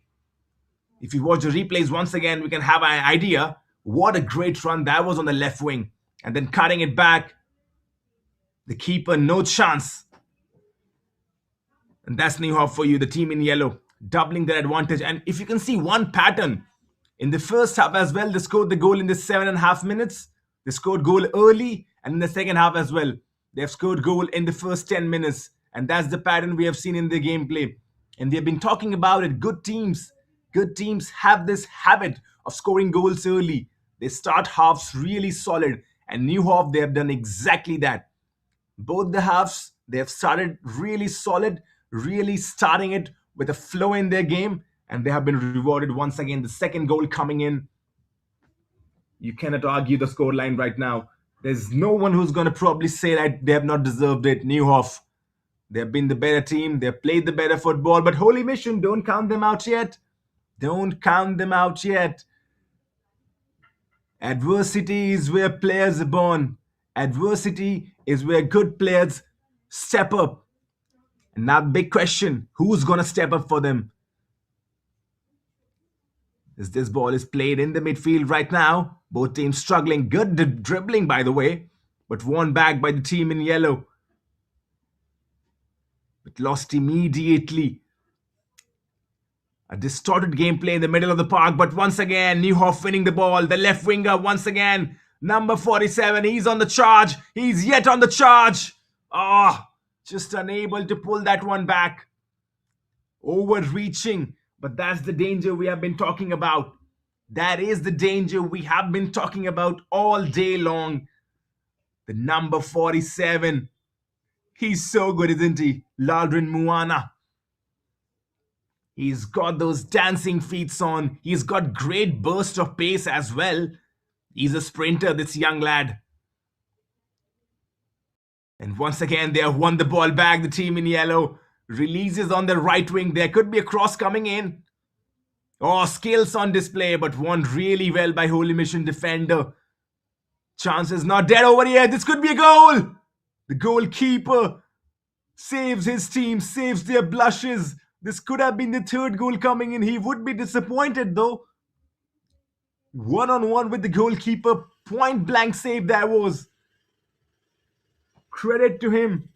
Speaker 2: If you watch the replays once again, we can have an idea what a great run that was on the left wing. And then cutting it back, the keeper, no chance. And that's Neuhof for you, the team in yellow, doubling their advantage. And if you can see one pattern, in the first half as well, they scored the goal in the 7.5 minutes. They scored goal early, and in the second half as well, they have scored goal in the first 10 minutes. And that's the pattern we have seen in the gameplay. And they've been talking about it. Good teams have this habit of scoring goals early. They start halves really solid. And Neuhof, they have done exactly that. Both the halves, they have started really solid, really starting it with a flow in their game. And they have been rewarded once again. The second goal coming in. You cannot argue the scoreline right now. There's no one who's going to probably say that they have not deserved it. Neuhof, they have been the better team. They have played the better football. But Holy Mission, don't count them out yet. Don't count them out yet. Adversity is where players are born. Adversity is where good players step up. And now, big question, who's going to step up for them? As this ball is played in the midfield right now. Both teams struggling. Good dribbling, by the way. But won back by the team in yellow. But lost immediately. A distorted gameplay in the middle of the park. But once again, Neuhof winning the ball. The left winger once again. Number 47. He's on the charge. He's yet on the charge. Just unable to pull that one back. Overreaching. But that's the danger we have been talking about. That is the danger we have been talking about all day long. The number 47. He's so good, isn't he? Ladrin Muana. He's got those dancing feet on. He's got great burst of pace as well. He's a sprinter, this young lad. And once again, they have won the ball back. The team in yellow releases on the right wing. There could be a cross coming in. Skills on display, but won really well by Holy Mission defender. Chances not dead over here. This could be a goal. The goalkeeper saves his team, saves their blushes. This could have been the third goal coming in. He would be disappointed though. 1-on-1 with the goalkeeper. Point blank save that was. Credit to him.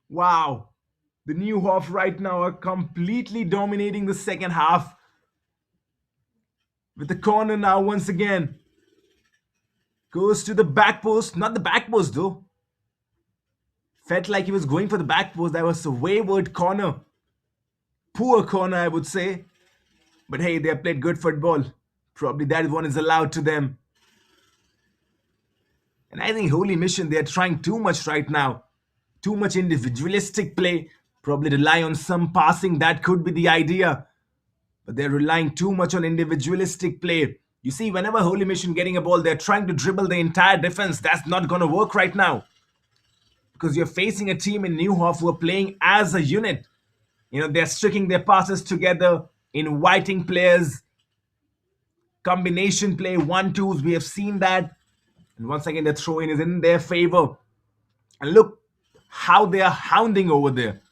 Speaker 2: Wow. The Neuhof right now are completely dominating the second half. With the corner now once again. Goes to the back post. Not the back post though. Felt like he was going for the back post. That was a wayward corner. Poor corner, I would say. But hey, they have played good football. Probably that one is allowed to them. And I think Holy Mission, they are trying too much right now. Too much individualistic play. Probably rely on some passing. That could be the idea. But they're relying too much on individualistic play. You see, whenever Holy Mission getting a ball, they're trying to dribble the entire defense. That's not going to work right now. Because you're facing a team in Neuhof who are playing as a unit. They're sticking their passes together, inviting players, combination play, 1-2s. We have seen that. And once again, the throw-in is in their favor. And look how they are hounding over there.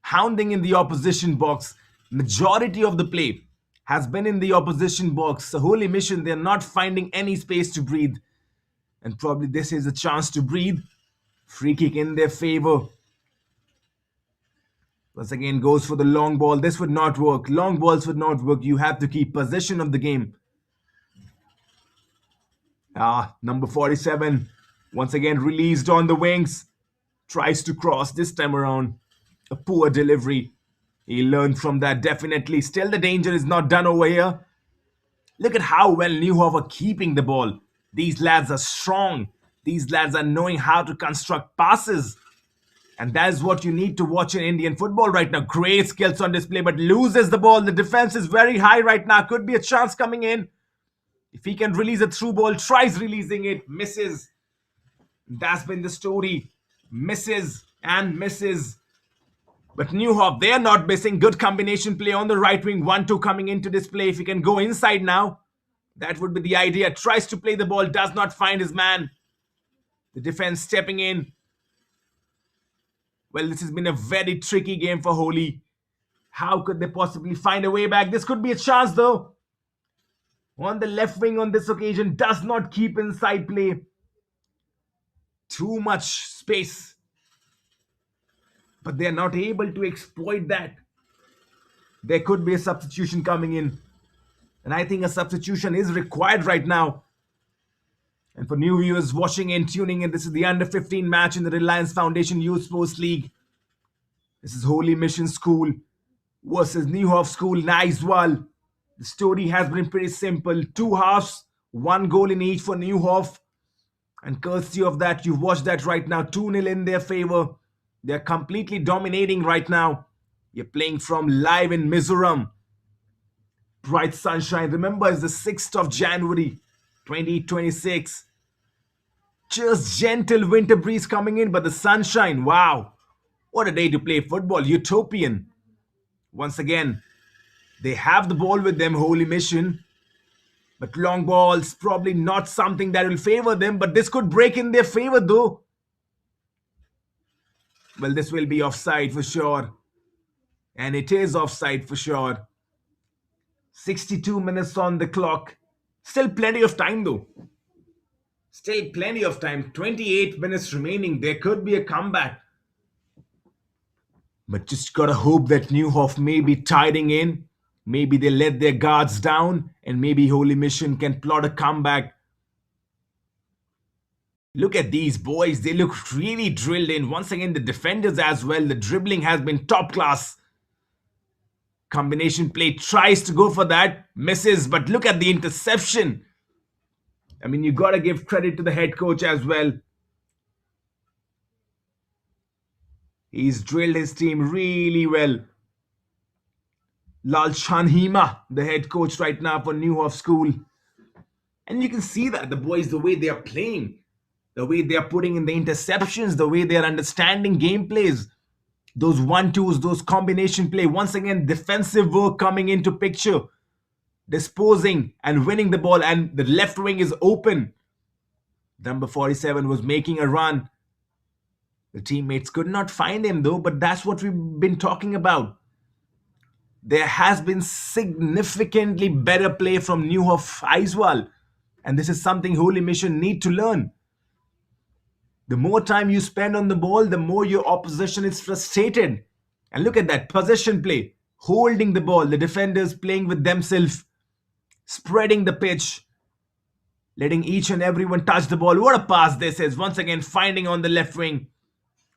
Speaker 2: Hounding in the opposition box. Majority of the play has been in the opposition box. So Holy Mission, they're not finding any space to breathe. And probably this is a chance to breathe. Free kick in their favor. Once again, goes for the long ball. This would not work. Long balls would not work. You have to keep possession of the game. Number 47. Once again, released on the wings. Tries to cross this time around. A poor delivery. He learned from that, definitely. Still, the danger is not done over here. Look at how well Neuhof are keeping the ball. These lads are strong. These lads are knowing how to construct passes. And that is what you need to watch in Indian football right now. Great skills on display, but loses the ball. The defense is very high right now. Could be a chance coming in. If he can release a through ball, tries releasing it, misses. That's been the story. Misses and misses. But Neuhof, they are not missing. Good combination play on the right wing. 1-2 coming into this play. If he can go inside now, that would be the idea. Tries to play the ball, does not find his man. The defense stepping in. Well, this has been a very tricky game for Holy. How could they possibly find a way back? This could be a chance though. On the left wing on this occasion, does not keep inside play. Too much space. But they are not able to exploit that. There could be a substitution coming in. And I think a substitution is required right now. And for new viewers watching and tuning in, this is the Under-15 match in the Reliance Foundation Youth Sports League. This is Holy Mission School versus Neuhof School, Naiswal. The story has been pretty simple. 2 halves, 1 goal in each for Neuhof. And courtesy of that, you've watched that right now. 2-0 in their favor. They're completely dominating right now. You're playing from live in Mizoram. Bright sunshine. Remember, it's the 6th of January, 2026. Just gentle winter breeze coming in, but the sunshine, wow. What a day to play football. Utopian. Once again, they have the ball with them, Holy Mission. But long balls, probably not something that will favor them. But this could break in their favor though. Well, this will be offside for sure. And it is offside for sure. 62 minutes on the clock. Still plenty of time though. Still plenty of time. 28 minutes remaining. There could be a comeback. But just gotta hope that Neuhof may be tiding in. Maybe they let their guards down. And maybe Holy Mission can plot a comeback. Look at these boys. They look really drilled in. Once again, the defenders as well. The dribbling has been top class. Combination play, tries to go for that. Misses. But look at the interception. I mean, you got to give credit to the head coach as well. He's drilled his team really well. Lal Chanhima, the head coach right now for Neuhof School. And you can see that the boys, the way they are playing, the way they are putting in the interceptions, the way they are understanding gameplays, those 1-2s, those combination play. Once again, defensive work coming into picture. Disposing and winning the ball, and the left wing is open. Number 47 was making a run. The teammates could not find him though, but that's what we've been talking about. There has been significantly better play from Neuhof Aizwal, and this is something Holy Mission need to learn. The more time you spend on the ball, the more your opposition is frustrated. And look at that possession play, holding the ball, the defenders playing with themselves, spreading the pitch, letting each and everyone touch the ball. What a pass this is. Once again, finding on the left wing.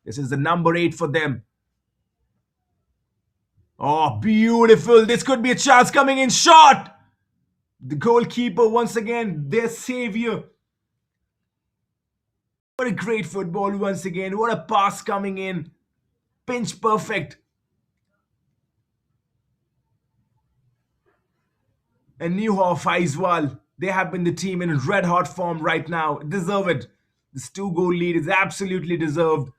Speaker 2: This is the number 8 for them. Oh, beautiful. This could be a chance coming in. Shot! The goalkeeper, once again, their savior. What a great football once again. What a pass coming in. Pinch perfect. And Neuhof School, they have been the team in red hot form right now. Deserve it. This 2 goal lead is absolutely deserved.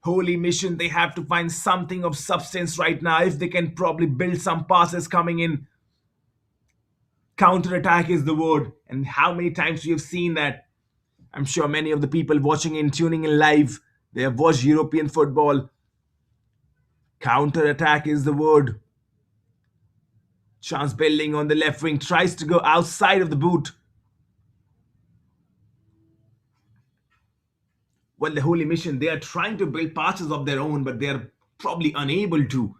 Speaker 2: Holy mission, they have to find something of substance right now. If they can probably build some passes coming in. Counter attack is the word. And how many times we have seen that? I'm sure many of the people watching and tuning in live, they have watched European football. Counter attack is the word. Chance building on the left wing, tries to go outside of the boot. Well, the Holy Mission, they are trying to build passes of their own, but they are probably unable to.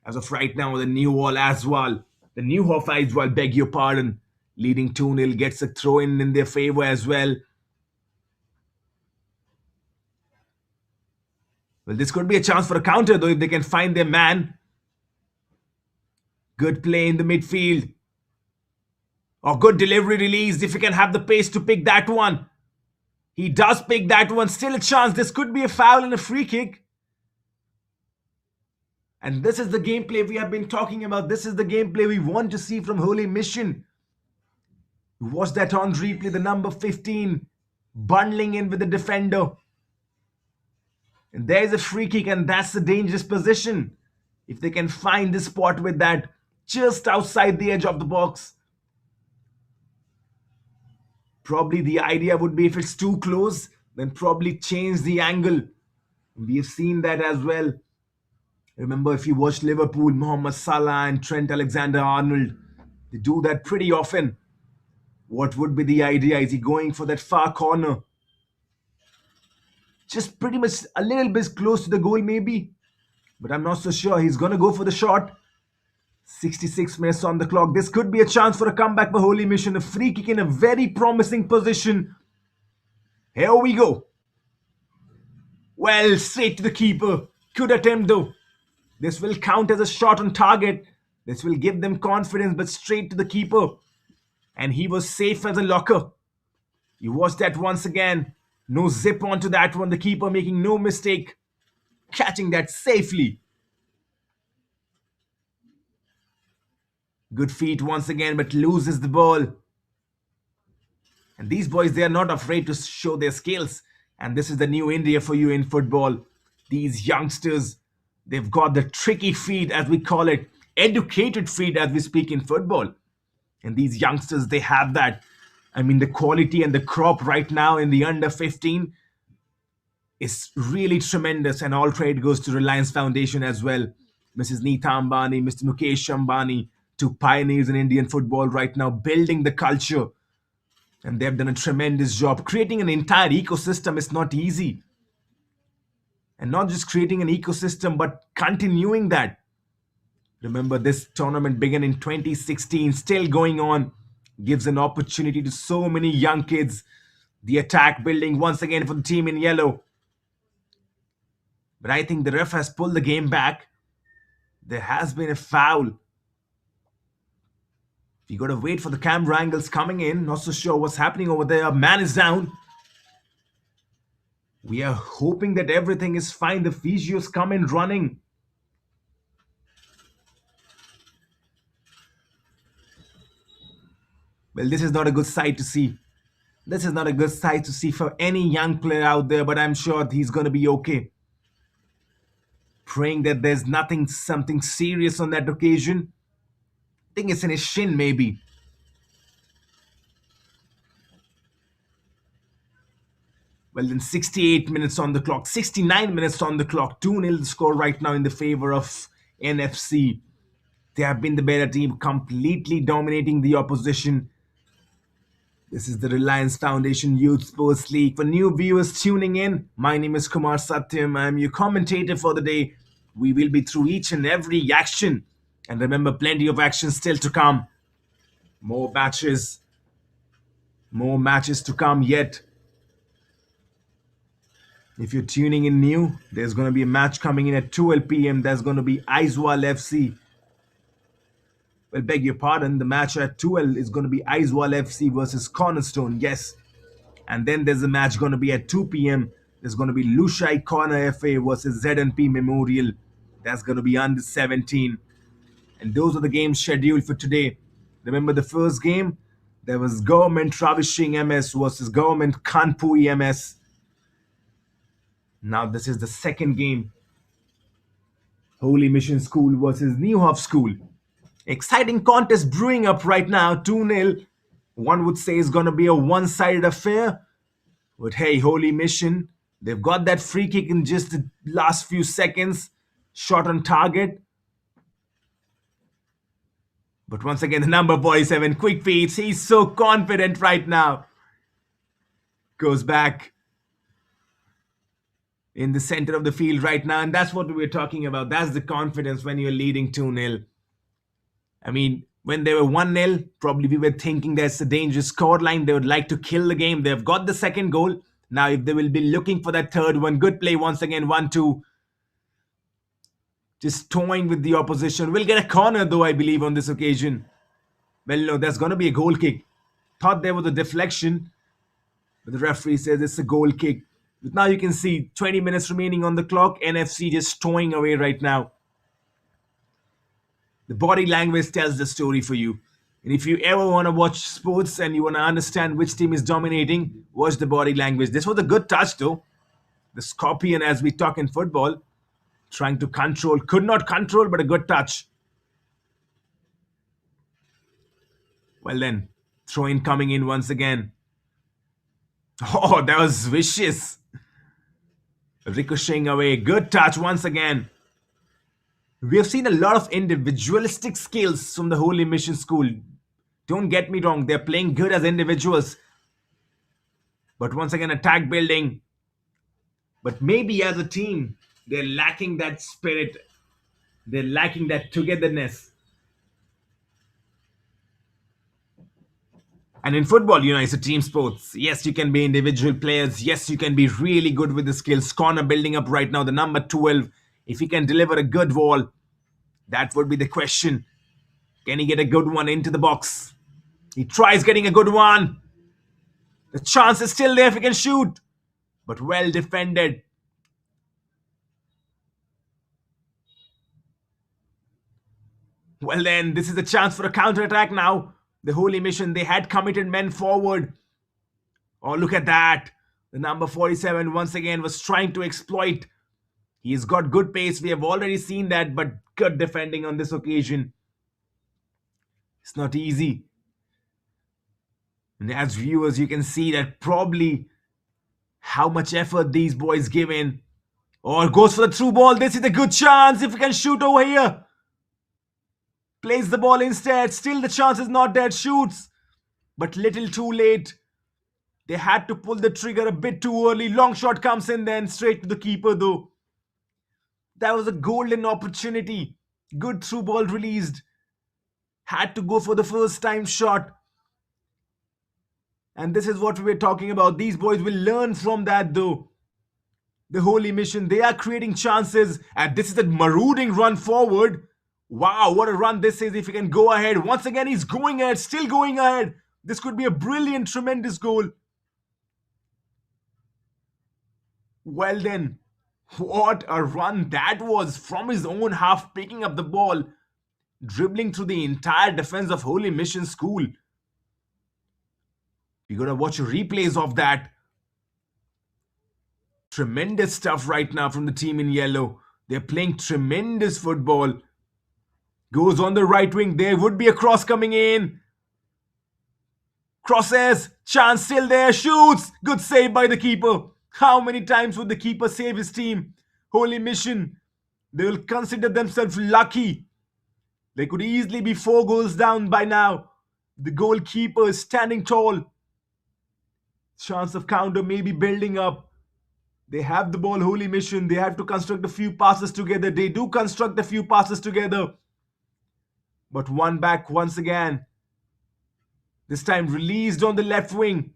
Speaker 2: As of right now, the new wall as well. The Neuhof as well, beg your pardon. Leading 2-0, gets a throw in their favor as well. Well, this could be a chance for a counter though if they can find their man. Good play in the midfield. Or good delivery release if you can have the pace to pick that one. He does pick that one. Still a chance. This could be a foul and a free kick. And this is the gameplay we have been talking about. This is the gameplay we want to see from Holy Mission. Watch that on replay. The number 15 bundling in with the defender. And there's a free kick, and that's a dangerous position. If they can find the spot with that just outside the edge of the box. Probably the idea would be if it's too close, then probably change the angle. We have seen that as well. Remember, if you watch Liverpool, Mohamed Salah and Trent Alexander-Arnold, they do that pretty often. What would be the idea? Is he going for that far corner? Just pretty much a little bit close to the goal maybe. But I'm not so sure. He's going to go for the shot. 66 minutes on the clock. This could be a chance for a comeback for Holy Mission. A free kick in a very promising position. Here we go. Well, straight to the keeper. Good attempt though. This will count as a shot on target. This will give them confidence, but straight to the keeper. And he was safe as a locker. You watch that once again. No zip onto that one. The keeper making no mistake. Catching that safely. Good feet once again, but loses the ball. And these boys, they are not afraid to show their skills. And this is the new India for you in football. These youngsters, they've got the tricky feet, as we call it. Educated feet, as we speak in football. And these youngsters, they have that. I mean, the quality and the crop right now in the under 15 is really tremendous. And all credit goes to Reliance Foundation as well. Mrs. Neeta Ambani, Mr. Mukesh Ambani, two pioneers in Indian football right now, building the culture. And they've done a tremendous job. Creating an entire ecosystem is not easy. And not just creating an ecosystem, but continuing that. Remember, this tournament began in 2016, still going on. Gives an opportunity to so many young kids. The attack building once again for the team in yellow. But I think the ref has pulled the game back. There has been a foul. We got to wait for the camera angles coming in. Not so sure what's happening over there. Man is down. We are hoping that everything is fine. The physios come in running. Well, this is not a good sight to see. This is not a good sight to see for any young player out there, but I'm sure he's going to be okay. Praying that there's something serious on that occasion. I think it's in his shin maybe. Well, then 68 minutes on the clock, 69 minutes on the clock. 2-0 score right now in the favor of NFC. They have been the better team, completely dominating the opposition. This is the Reliance Foundation Youth Sports League. For new viewers tuning in, my name is Kumar Satyam. I'm your commentator for the day. We will be through each and every action. And remember, plenty of action still to come. More matches to come yet. If you're tuning in new, there's going to be a match coming in at 12 p.m. There's going to be Aizawl FC. Well, beg your pardon, the match at 12 is going to be Aizawl FC versus Cornerstone. Yes, And then there's a match going to be at 2 p.m. There's going to be Lushai Corner FA versus ZNP Memorial. That's going to be under 17. And those are the games scheduled for today. Remember the first game? There was Government Ravishing MS versus Government Kanpur MS. Now this is the second game. Holy Mission School versus Neuhof School. Exciting contest brewing up right now, 2-0. One would say it's going to be a one-sided affair. But hey, Holy Mission, they've got that free kick in just the last few seconds. Shot on target. But once again, the number 47, quick feet. He's so confident right now. Goes back in the center of the field right now. And that's what we were talking about. That's the confidence when you're leading 2-0. I mean, when they were 1-0, probably we were thinking that's a dangerous scoreline. They would like to kill the game. They've got the second goal. Now, if they will be looking for that third one, good play once again, 1-2. Just toying with the opposition. We'll get a corner, though, I believe, on this occasion. Well, no, there's going to be a goal kick. Thought there was a deflection, but the referee says it's a goal kick. But now you can see 20 minutes remaining on the clock. NFC just toying away right now. The body language tells the story for you. And if you ever want to watch sports and you want to understand which team is dominating, watch the body language. This was a good touch, though. The Scorpion, as we talk in football, trying to control, could not control, but a good touch. Well then, throw-in coming in once again. Oh, that was vicious. Ricocheting away. Good touch once again. We have seen a lot of individualistic skills from the Holy Mission School. Don't get me wrong, they're playing good as individuals. But once again, attack building. But maybe as a team, they're lacking that spirit. They're lacking that togetherness. And in football, it's a team sport. Yes, you can be individual players. Yes, you can be really good with the skills. Corner building up right now, the number 12. If he can deliver a good ball, that would be the question. Can he get a good one into the box? He tries getting a good one. The chance is still there if he can shoot. But well defended. Well then, this is a chance for a counter-attack now. The Holy Mission, they had committed men forward. Oh, look at that. The number 47 once again was trying to exploit. He's got good pace. We have already seen that, but good defending on this occasion. It's not easy. And as viewers, you can see that probably how much effort these boys give in. Oh, goes for the through ball. This is a good chance if he can shoot over here. Plays the ball instead. Still the chance is not there. Shoots. But little too late. They had to pull the trigger a bit too early. Long shot comes in then. Straight to the keeper though. That was a golden opportunity. Good through ball released. Had to go for the first time shot. And this is what we were talking about. These boys will learn from that though. The Holy Mission, they are creating chances. And this is a marauding run forward. Wow, what a run this is if he can go ahead. Once again, he's going ahead, still going ahead. This could be a brilliant, tremendous goal. Well then, what a run that was from his own half, picking up the ball, dribbling through the entire defense of Holy Mission School. We're going to watch replays of that. Tremendous stuff right now from the team in yellow. They're playing tremendous football. Goes on the right wing. There would be a cross coming in. Crosses. Chance still there. Shoots. Good save by the keeper. How many times would the keeper save his team? Holy Mission. They will consider themselves lucky. They could easily be 4 goals down by now. The goalkeeper is standing tall. Chance of counter may be building up. They have the ball, Holy Mission. They have to construct a few passes together. They do construct a few passes together. But one back once again. This time released on the left wing.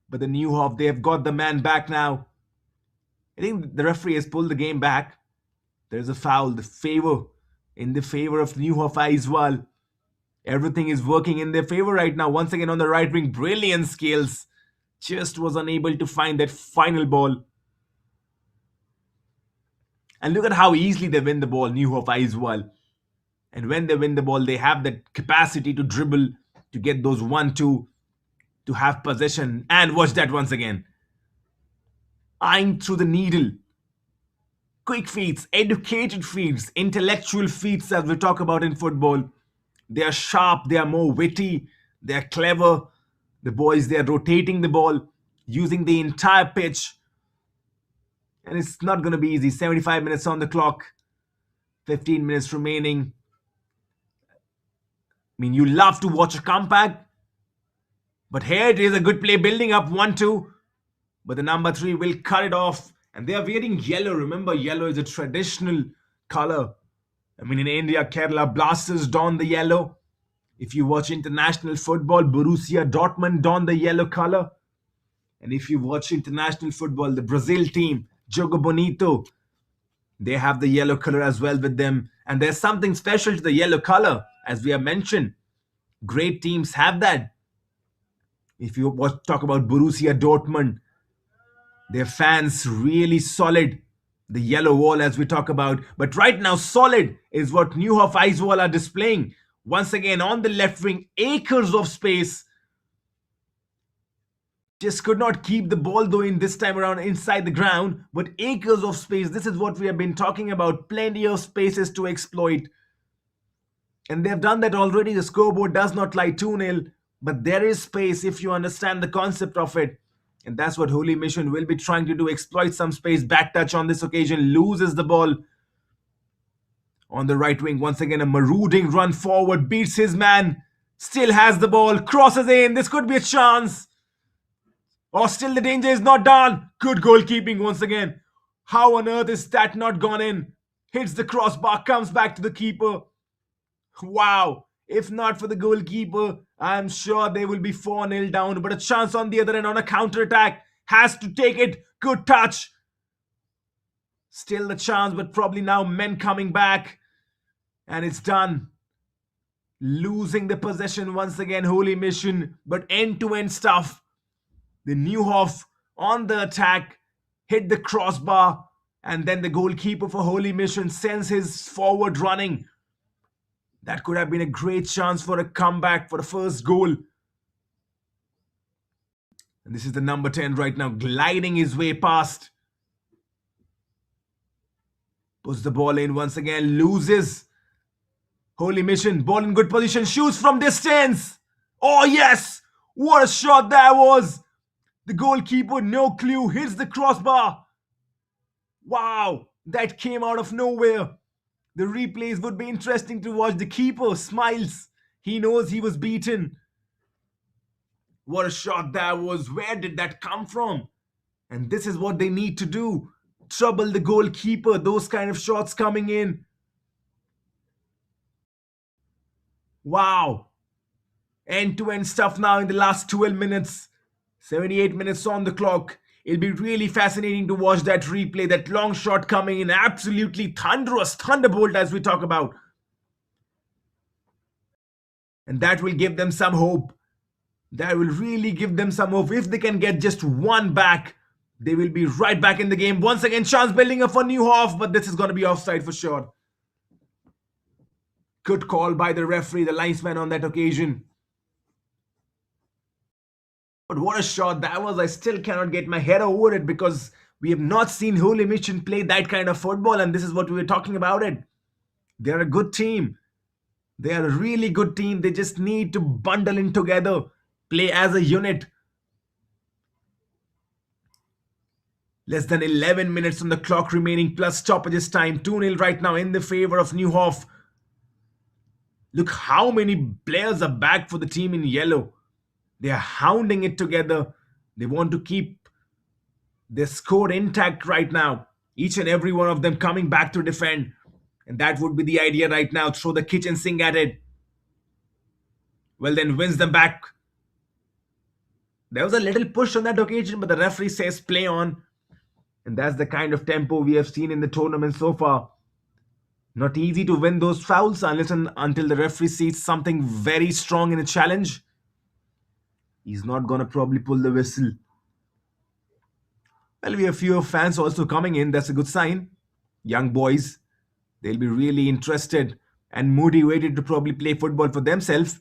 Speaker 2: But the Neuhof, they have got the man back now. I think the referee has pulled the game back. There's a foul, in the favor of Neuhof as well. Everything is working in their favor right now. Once again on the right wing, brilliant skills. Just was unable to find that final ball. And look at how easily they win the ball, Neuhof as well. And when they win the ball, they have that capacity to dribble, to get those 1-2, to have possession. And watch that once again. Eyeing through the needle. Quick feats, educated feats, intellectual feats as we talk about in football. They are sharp, they are more witty, they are clever. The boys, they are rotating the ball, using the entire pitch. And it's not going to be easy. 75 minutes on the clock, 15 minutes remaining. I mean, you love to watch a comeback, but here it is, a good play building up 1-2. But the number 3 will cut it off. And they are wearing yellow. Remember, yellow is a traditional color. I mean, in India, Kerala Blasters don the yellow. If you watch international football, Borussia Dortmund don the yellow color. And if you watch international football, the Brazil team, Jogo Bonito, they have the yellow color as well with them. And there's something special to the yellow color, as we have mentioned. Great teams have that. If you talk about Borussia Dortmund, their fans really solid. The yellow wall as we talk about. But right now, solid is what Neuhof Eiswall are displaying. Once again, on the left wing, acres of space. Just could not keep the ball though in this time around inside the ground. But acres of space, this is what we have been talking about. Plenty of spaces to exploit. And they've done that already. The scoreboard does not lie 2-0. But there is space if you understand the concept of it. And that's what Holy Mission will be trying to do. Exploit some space. Back touch on this occasion. Loses the ball. On the right wing, once again, a marauding run forward. Beats his man. Still has the ball. Crosses in. This could be a chance. Or still the danger is not done. Good goalkeeping once again. How on earth is that not gone in? Hits the crossbar. Comes back to the keeper. Wow. If not for the goalkeeper, I'm sure they will be 4-0 down. But a chance on the other end on a counter-attack. Has to take it. Good touch. Still the chance, but probably now men coming back. And it's done. Losing the possession once again, Holy Mission. But end-to-end stuff. The Neuhof on the attack. Hit the crossbar. And then the goalkeeper for Holy Mission sends his forward running. That could have been a great chance for a comeback for the first goal. And this is the number 10 right now, gliding his way past. Puts the ball in once again, loses. Holy Mission, ball in good position, shoots from distance. Oh yes! What a shot that was! The goalkeeper, no clue, hits the crossbar. Wow, that came out of nowhere. The replays would be interesting to watch. The keeper smiles. He knows he was beaten. What a shot that was. Where did that come from? And this is what they need to do. Trouble the goalkeeper. Those kind of shots coming in. Wow. End-to-end stuff now in the last 12 minutes. 78 minutes on the clock. It'll be really fascinating to watch that replay, that long shot coming in. Absolutely thunderous, thunderbolt as we talk about. And that will give them some hope. That will really give them some hope. If they can get just one back, they will be right back in the game. Once again, chance building up for Neuhof, but this is going to be offside for sure. Good call by the referee, the linesman on that occasion. But what a shot that was. I still cannot get my head over it because we have not seen Holy Mission play that kind of football, and this is what we were talking about it. They're a good team. They are a really good team. They just need to bundle in together, play as a unit. Less than 11 minutes on the clock remaining plus stoppages time. 2-0 right now in the favor of Neuhof. Look how many players are back for the team in yellow. They are hounding it together. They want to keep their score intact right now. Each and every one of them coming back to defend. And that would be the idea right now. Throw the kitchen sink at it. Well, then wins them back. There was a little push on that occasion, but the referee says play on. And that's the kind of tempo we have seen in the tournament so far. Not easy to win those fouls unless and until the referee sees something very strong in a challenge. He's not gonna probably pull the whistle. Well, we have fewer fans also coming in. That's a good sign. Young boys, they'll be really interested and motivated to probably play football for themselves.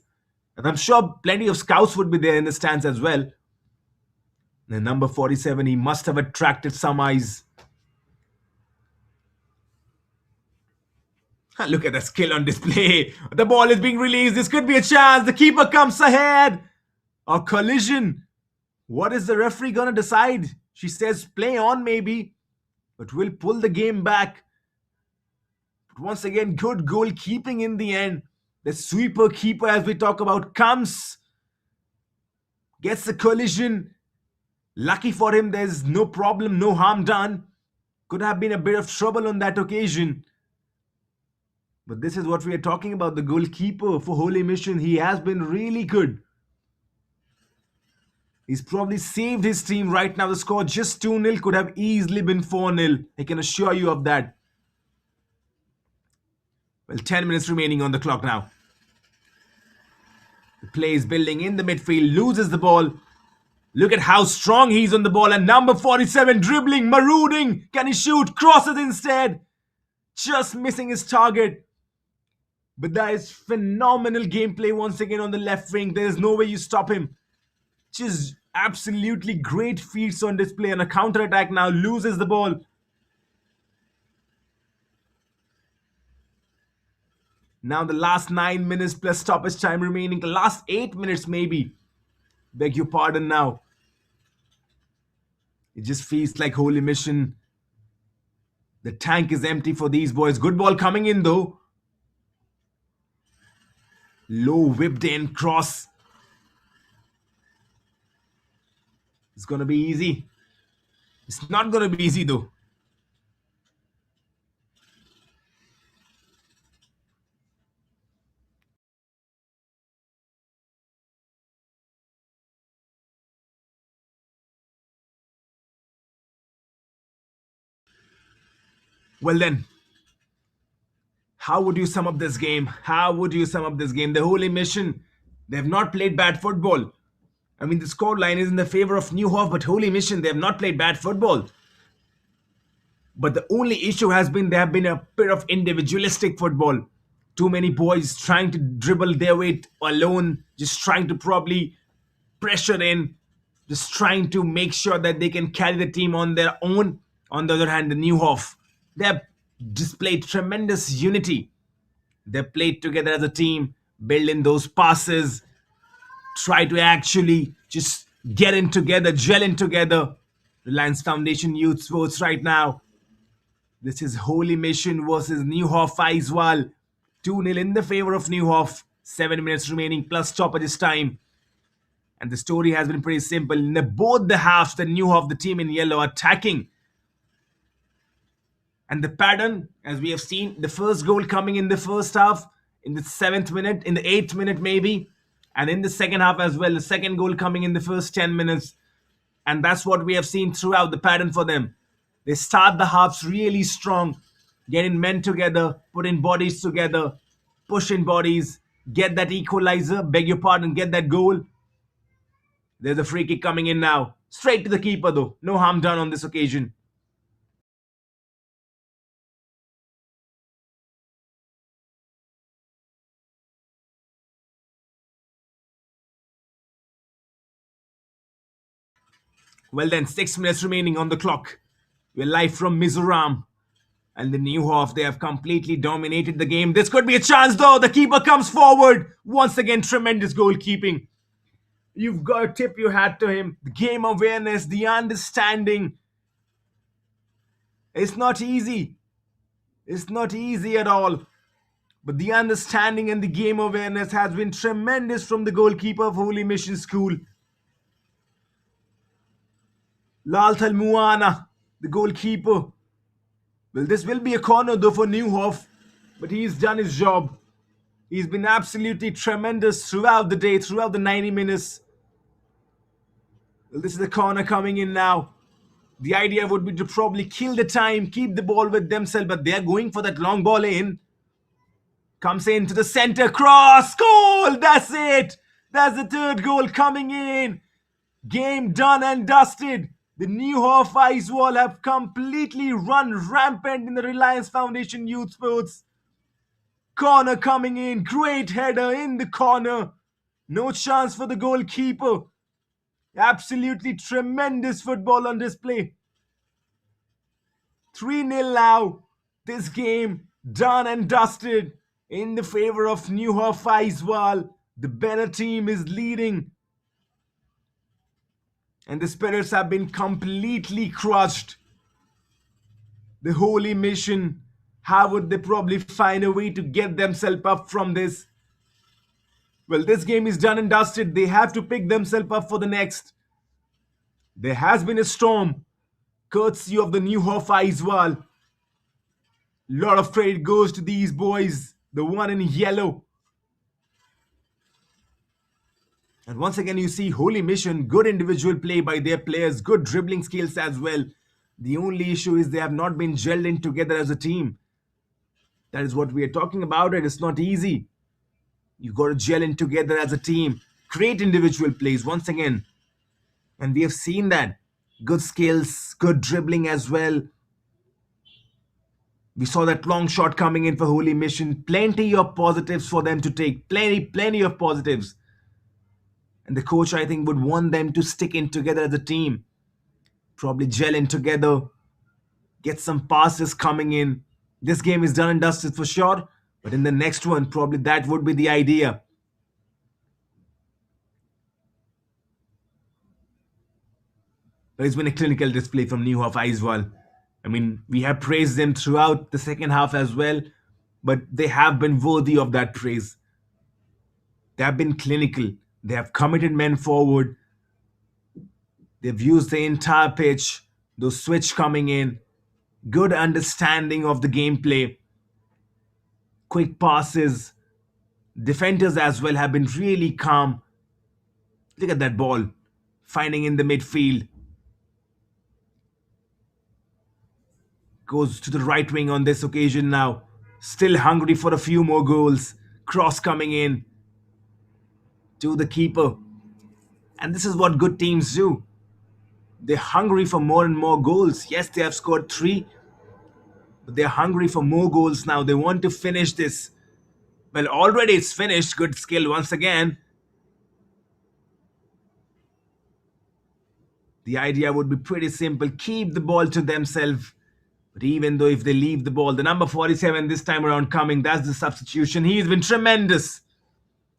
Speaker 2: And I'm sure plenty of scouts would be there in the stands as well. The number 47, he must have attracted some eyes. Look at the skill on display. The ball is being released. This could be a chance. The keeper comes ahead. A collision. What is the referee going to decide? She says play on maybe, but we'll pull the game back. But once again, good goalkeeping in the end. The sweeper keeper, as we talk about, comes, gets the collision. Lucky for him, there's no problem, no harm done. Could have been a bit of trouble on that occasion. But this is what we are talking about. The goalkeeper for Holy Mission, he has been really good. He's probably saved his team right now. The score just 2-0 could have easily been 4-0. I can assure you of that. Well, 10 minutes remaining on the clock now. The play is building in the midfield, loses the ball. Look at how strong he's on the ball. And number 47 dribbling, marauding. Can he shoot? Crosses instead. Just missing his target. But that is phenomenal gameplay once again on the left wing. There is no way you stop him. Just absolutely great feats on display. On a counter-attack now, loses the ball. Now the last 9 minutes plus stoppage time remaining. The last 8 minutes maybe. Beg your pardon now. It just feels like Holy Mission. The tank is empty for these boys. Good ball coming in though. Low whipped in cross. It's going to be easy. It's not going to be easy though. Well then, how would you sum up this game? How would you sum up this game? The Holy Mission, they have not played bad football. I mean, the scoreline is in the favor of Neuhof, but Holy Mission, they have not played bad football. But the only issue has been there have been a bit of individualistic football. Too many boys trying to dribble their weight alone, just trying to probably pressure in, just trying to make sure that they can carry the team on their own. On the other hand, the Neuhof, they have displayed tremendous unity. They played together as a team, build in those passes, try to actually just get in together, gel in together. Reliance Foundation Youth Sports right now. This is Holy Mission versus Neuhof Aizwal. 2-0 in the favor of Neuhof. 7 minutes remaining plus stoppages time. And the story has been pretty simple. In both the halves, the Neuhof, the team in yellow, attacking. And the pattern, as we have seen, the first goal coming in the first half, in the 7th minute, in the 8th minute maybe, and in the second half as well, the second goal coming in the first 10 minutes. And that's what we have seen throughout the pattern for them. They start the halves really strong, getting men together, putting bodies together, pushing bodies, get that equalizer, beg your pardon, get that goal. There's a free kick coming in now. Straight to the keeper though. No harm done on this occasion. Well then, 6 minutes remaining on the clock. We're live from Mizoram. And the Neuhof, they have completely dominated the game. This could be a chance though. The keeper comes forward. Once again, tremendous goalkeeping. You've got to tip your hat to him. The game awareness, the understanding. It's not easy. It's not easy at all. But the understanding and the game awareness has been tremendous from the goalkeeper of Holy Mission School. Lalthal Muana, the goalkeeper. Well, this will be a corner though for Neuhof, but he's done his job. He's been absolutely tremendous throughout the day, throughout the 90 minutes. Well, this is the corner coming in now. The idea would be to probably kill the time, keep the ball with themselves, but they're going for that long ball in. Comes into the center, cross, goal! That's it! That's the third goal coming in. Game done and dusted. The Neuhof School have completely run rampant in the Reliance Foundation Youth Sports. Corner coming in, great header in the corner. No chance for the goalkeeper. Absolutely tremendous football on display. 3-0 now. This game done and dusted in the favor of Neuhof School. The better team is leading. And the Spirits have been completely crushed. The holy mission. How would they probably find a way to get themselves up from this? Well, this game is done and dusted. They have to pick themselves up for the next. There has been a storm, courtesy of the Neuhof School. Lot of credit goes to these boys, the one in yellow. And once again, you see Holy Mission, good individual play by their players, good dribbling skills as well. The only issue is they have not been gelled in together as a team. That is what we are talking about. It's not easy. You've got to gel in together as a team. Great individual plays once again. And we have seen that. Good skills, good dribbling as well. We saw that long shot coming in for Holy Mission. Plenty of positives for them to take. Plenty of positives. And the coach, I think, would want them to stick in together as a team. Probably gel in together. Get some passes coming in. This game is done and dusted for sure. But in the next one, probably that would be the idea. But it's been a clinical display from Neuhof School. I mean, we have praised them throughout the second half as well. But they have been worthy of that praise. They have been clinical. They have committed men forward. They've used the entire pitch. Those switch coming in. Good understanding of the gameplay. Quick passes. Defenders as well have been really calm. Look at that ball. Finding in the midfield. Goes to the right wing on this occasion now. Still hungry for a few more goals. Cross coming in to the keeper. And this is what good teams do. They're hungry for more and more goals. Yes, they have scored 3. But they're hungry for more goals now. They want to finish this. Well, already it's finished. Good skill once again. The idea would be pretty simple. Keep the ball to themselves. But even though if they leave the ball, the number 47 this time around coming, that's the substitution. He's been tremendous.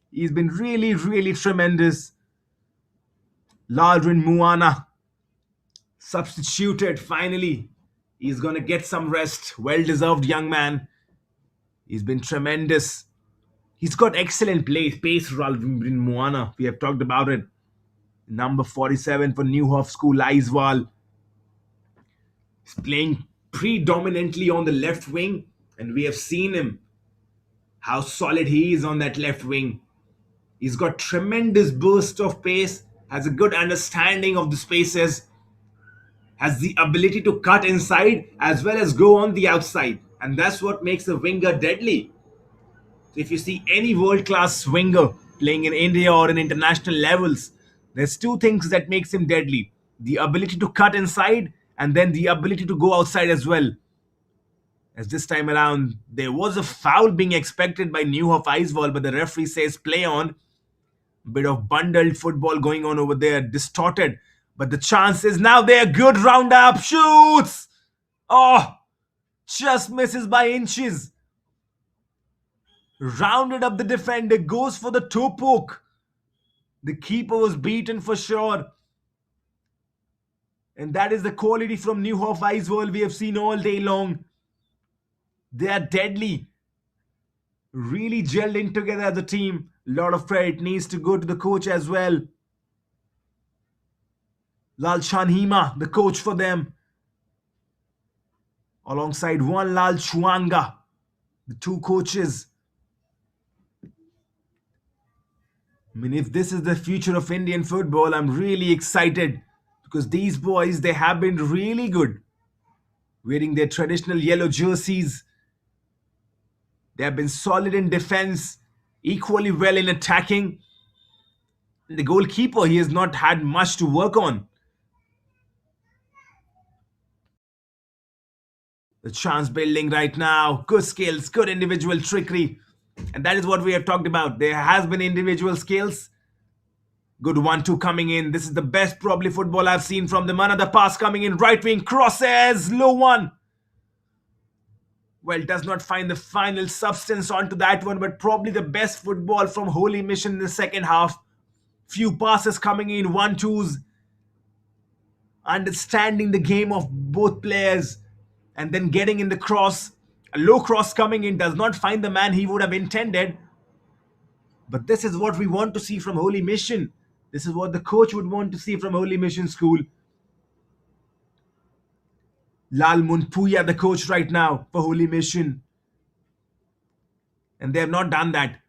Speaker 2: He's been really, really tremendous. Laldrin Muana substituted finally. He's going to get some rest. Well-deserved young man. He's been tremendous. He's got excellent pace, Laldrin Muana. We have talked about it. Number 47 for Neuhof School, School. He's playing predominantly on the left wing. And we have seen him. How solid he is on that left wing. He's got tremendous burst of pace. Has a good understanding of the spaces. Has the ability to cut inside as well as go on the outside. And that's what makes a winger deadly. So if you see any world-class winger playing in India or in international levels, there's 2 things that makes him deadly. The ability to cut inside and then the ability to go outside as well. As this time around, there was a foul being expected by Neuhof School, but the referee says play on. Bit of bundled football going on over there, distorted. But the chance is now there. Good round-up, shoots! Oh, just misses by inches. Rounded up the defender, goes for the toe poke. The keeper was beaten for sure. And that is the quality from Neuhof School we have seen all day long. They are deadly. Really gelled in together as a team. A lot of credit needs to go to the coach as well. Lal Chanhima, the coach for them. Alongside one Lal Chuanga, the 2 coaches. I mean, if this is the future of Indian football, I'm really excited. Because these boys, they have been really good. Wearing their traditional yellow jerseys. They have been solid in defense, equally well in attacking. The goalkeeper, he has not had much to work on. The chance building right now, good skills, good individual trickery. And that is what we have talked about. There has been individual skills. Good 1-2 coming in. This is the best probably football I've seen from them. Another pass coming in. Right wing crosses. Low one. Well, does not find the final substance onto that one, but probably the best football from Holy Mission in the second half. Few passes coming in. 1-2s. Understanding the game of both players. And then getting in the cross. A low cross coming in. Does not find the man he would have intended. But this is what we want to see from Holy Mission. This is what the coach would want to see from Holy Mission School. Lal Munpuya, the coach right now for Holy Mission. And they have not done that.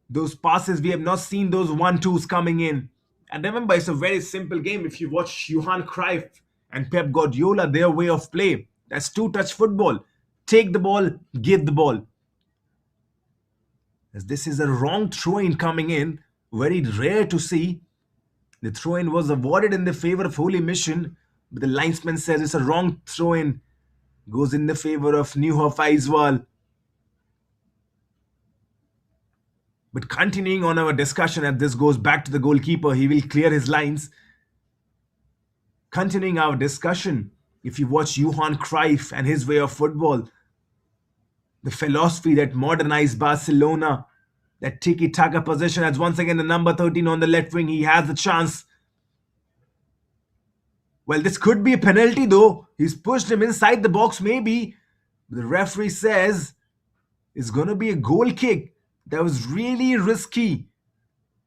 Speaker 2: Those passes, we have not seen those 1-2s coming in. And remember, it's a very simple game. If you watch Johan Cruyff and Pep Guardiola, their way of play, that's two-touch football. Take the ball, give the ball. As this is a wrong throw-in coming in, very rare to see. The throw-in was awarded in the favor of Holy Mission, but the linesman says it's a wrong throw-in. Goes in the favor of Neuhof School. But continuing on our discussion, as this goes back to the goalkeeper, he will clear his lines. Continuing our discussion, if you watch Johan Cruyff and his way of football, the philosophy that modernized Barcelona, that tiki-taka possession, as once again the number 13 on the left wing, he has the chance. Well, this could be a penalty though. He's pushed him inside the box maybe. The referee says it's going to be a goal kick. That was really risky.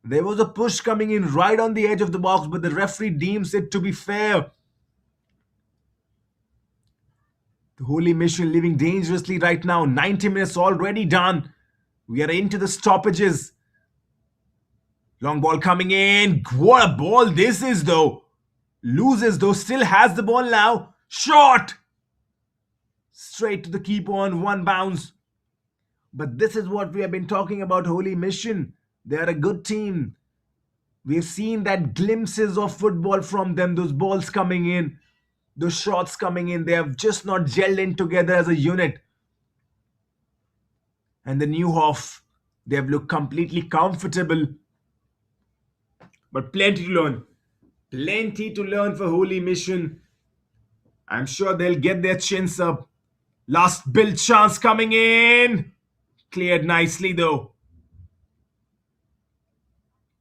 Speaker 2: There was a push coming in right on the edge of the box, but the referee deems it to be fair. The Holy Mission living dangerously right now. 90 minutes already done. We are into the stoppages. Long ball coming in. What a ball this is though. Loses though, still has the ball now. Shot! Straight to the keeper on one bounce. But this is what we have been talking about Holy Mission. They are a good team. We have seen that glimpses of football from them. Those balls coming in. Those shots coming in. They have just not gelled in together as a unit. And the Neuhof, they have looked completely comfortable. But plenty to learn. Plenty to learn for Holy Mission. I'm sure they'll get their chins up. Last build chance coming in. Cleared nicely though.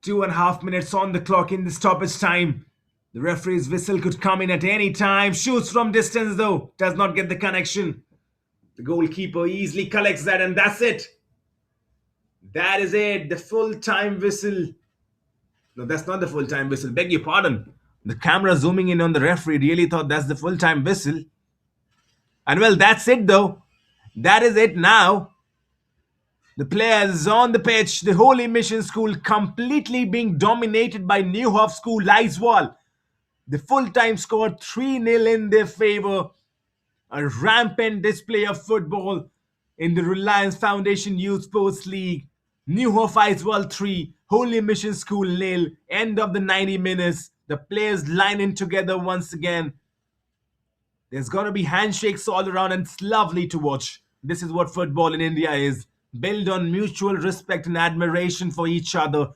Speaker 2: 2.5 minutes on the clock in the stoppage time. The referee's whistle could come in at any time. Shoots from distance though. Does not get the connection. The goalkeeper easily collects that and that's it. That is it. The full-time whistle. No, that's not the full-time whistle. Beg your pardon. The camera zooming in on the referee really thought that's the full-time whistle. And well, that's it though. That is it now. The players on the pitch, the Holy Mission School completely being dominated by Neuhof School Leiswall. The full-time score 3-0 in their favor. A rampant display of football in the Reliance Foundation Youth Sports League. Neuhof Leiswall 3, Holy Mission School 0. End of the 90 minutes. The players lining together once again. There's going to be handshakes all around and it's lovely to watch. This is what football in India is. Build on mutual respect and admiration for each other.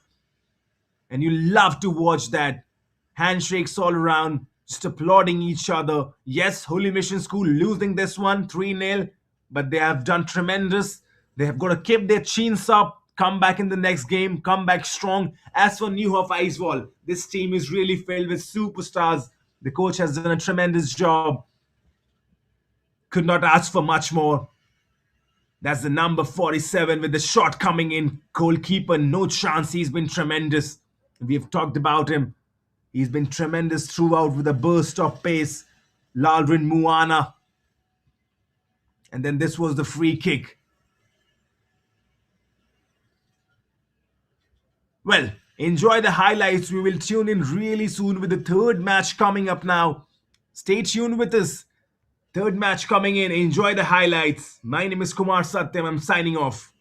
Speaker 2: And you love to watch that. Handshakes all around, just applauding each other. Yes, Holy Mission School losing this one 3-0, but they have done tremendous. They have got to keep their chins up, come back in the next game, come back strong. As for Neuhof School, this team is really filled with superstars. The coach has done a tremendous job. Could not ask for much more. That's the number 47 with the shot coming in. Goalkeeper, no chance. He's been tremendous. We've talked about him. He's been tremendous throughout with a burst of pace. Lalrin Muana. And then this was the free kick. Well, enjoy the highlights. We will tune in really soon with the third match coming up now. Stay tuned with us. Third match coming in. Enjoy the highlights. My name is Kumar Satyam. I'm signing off.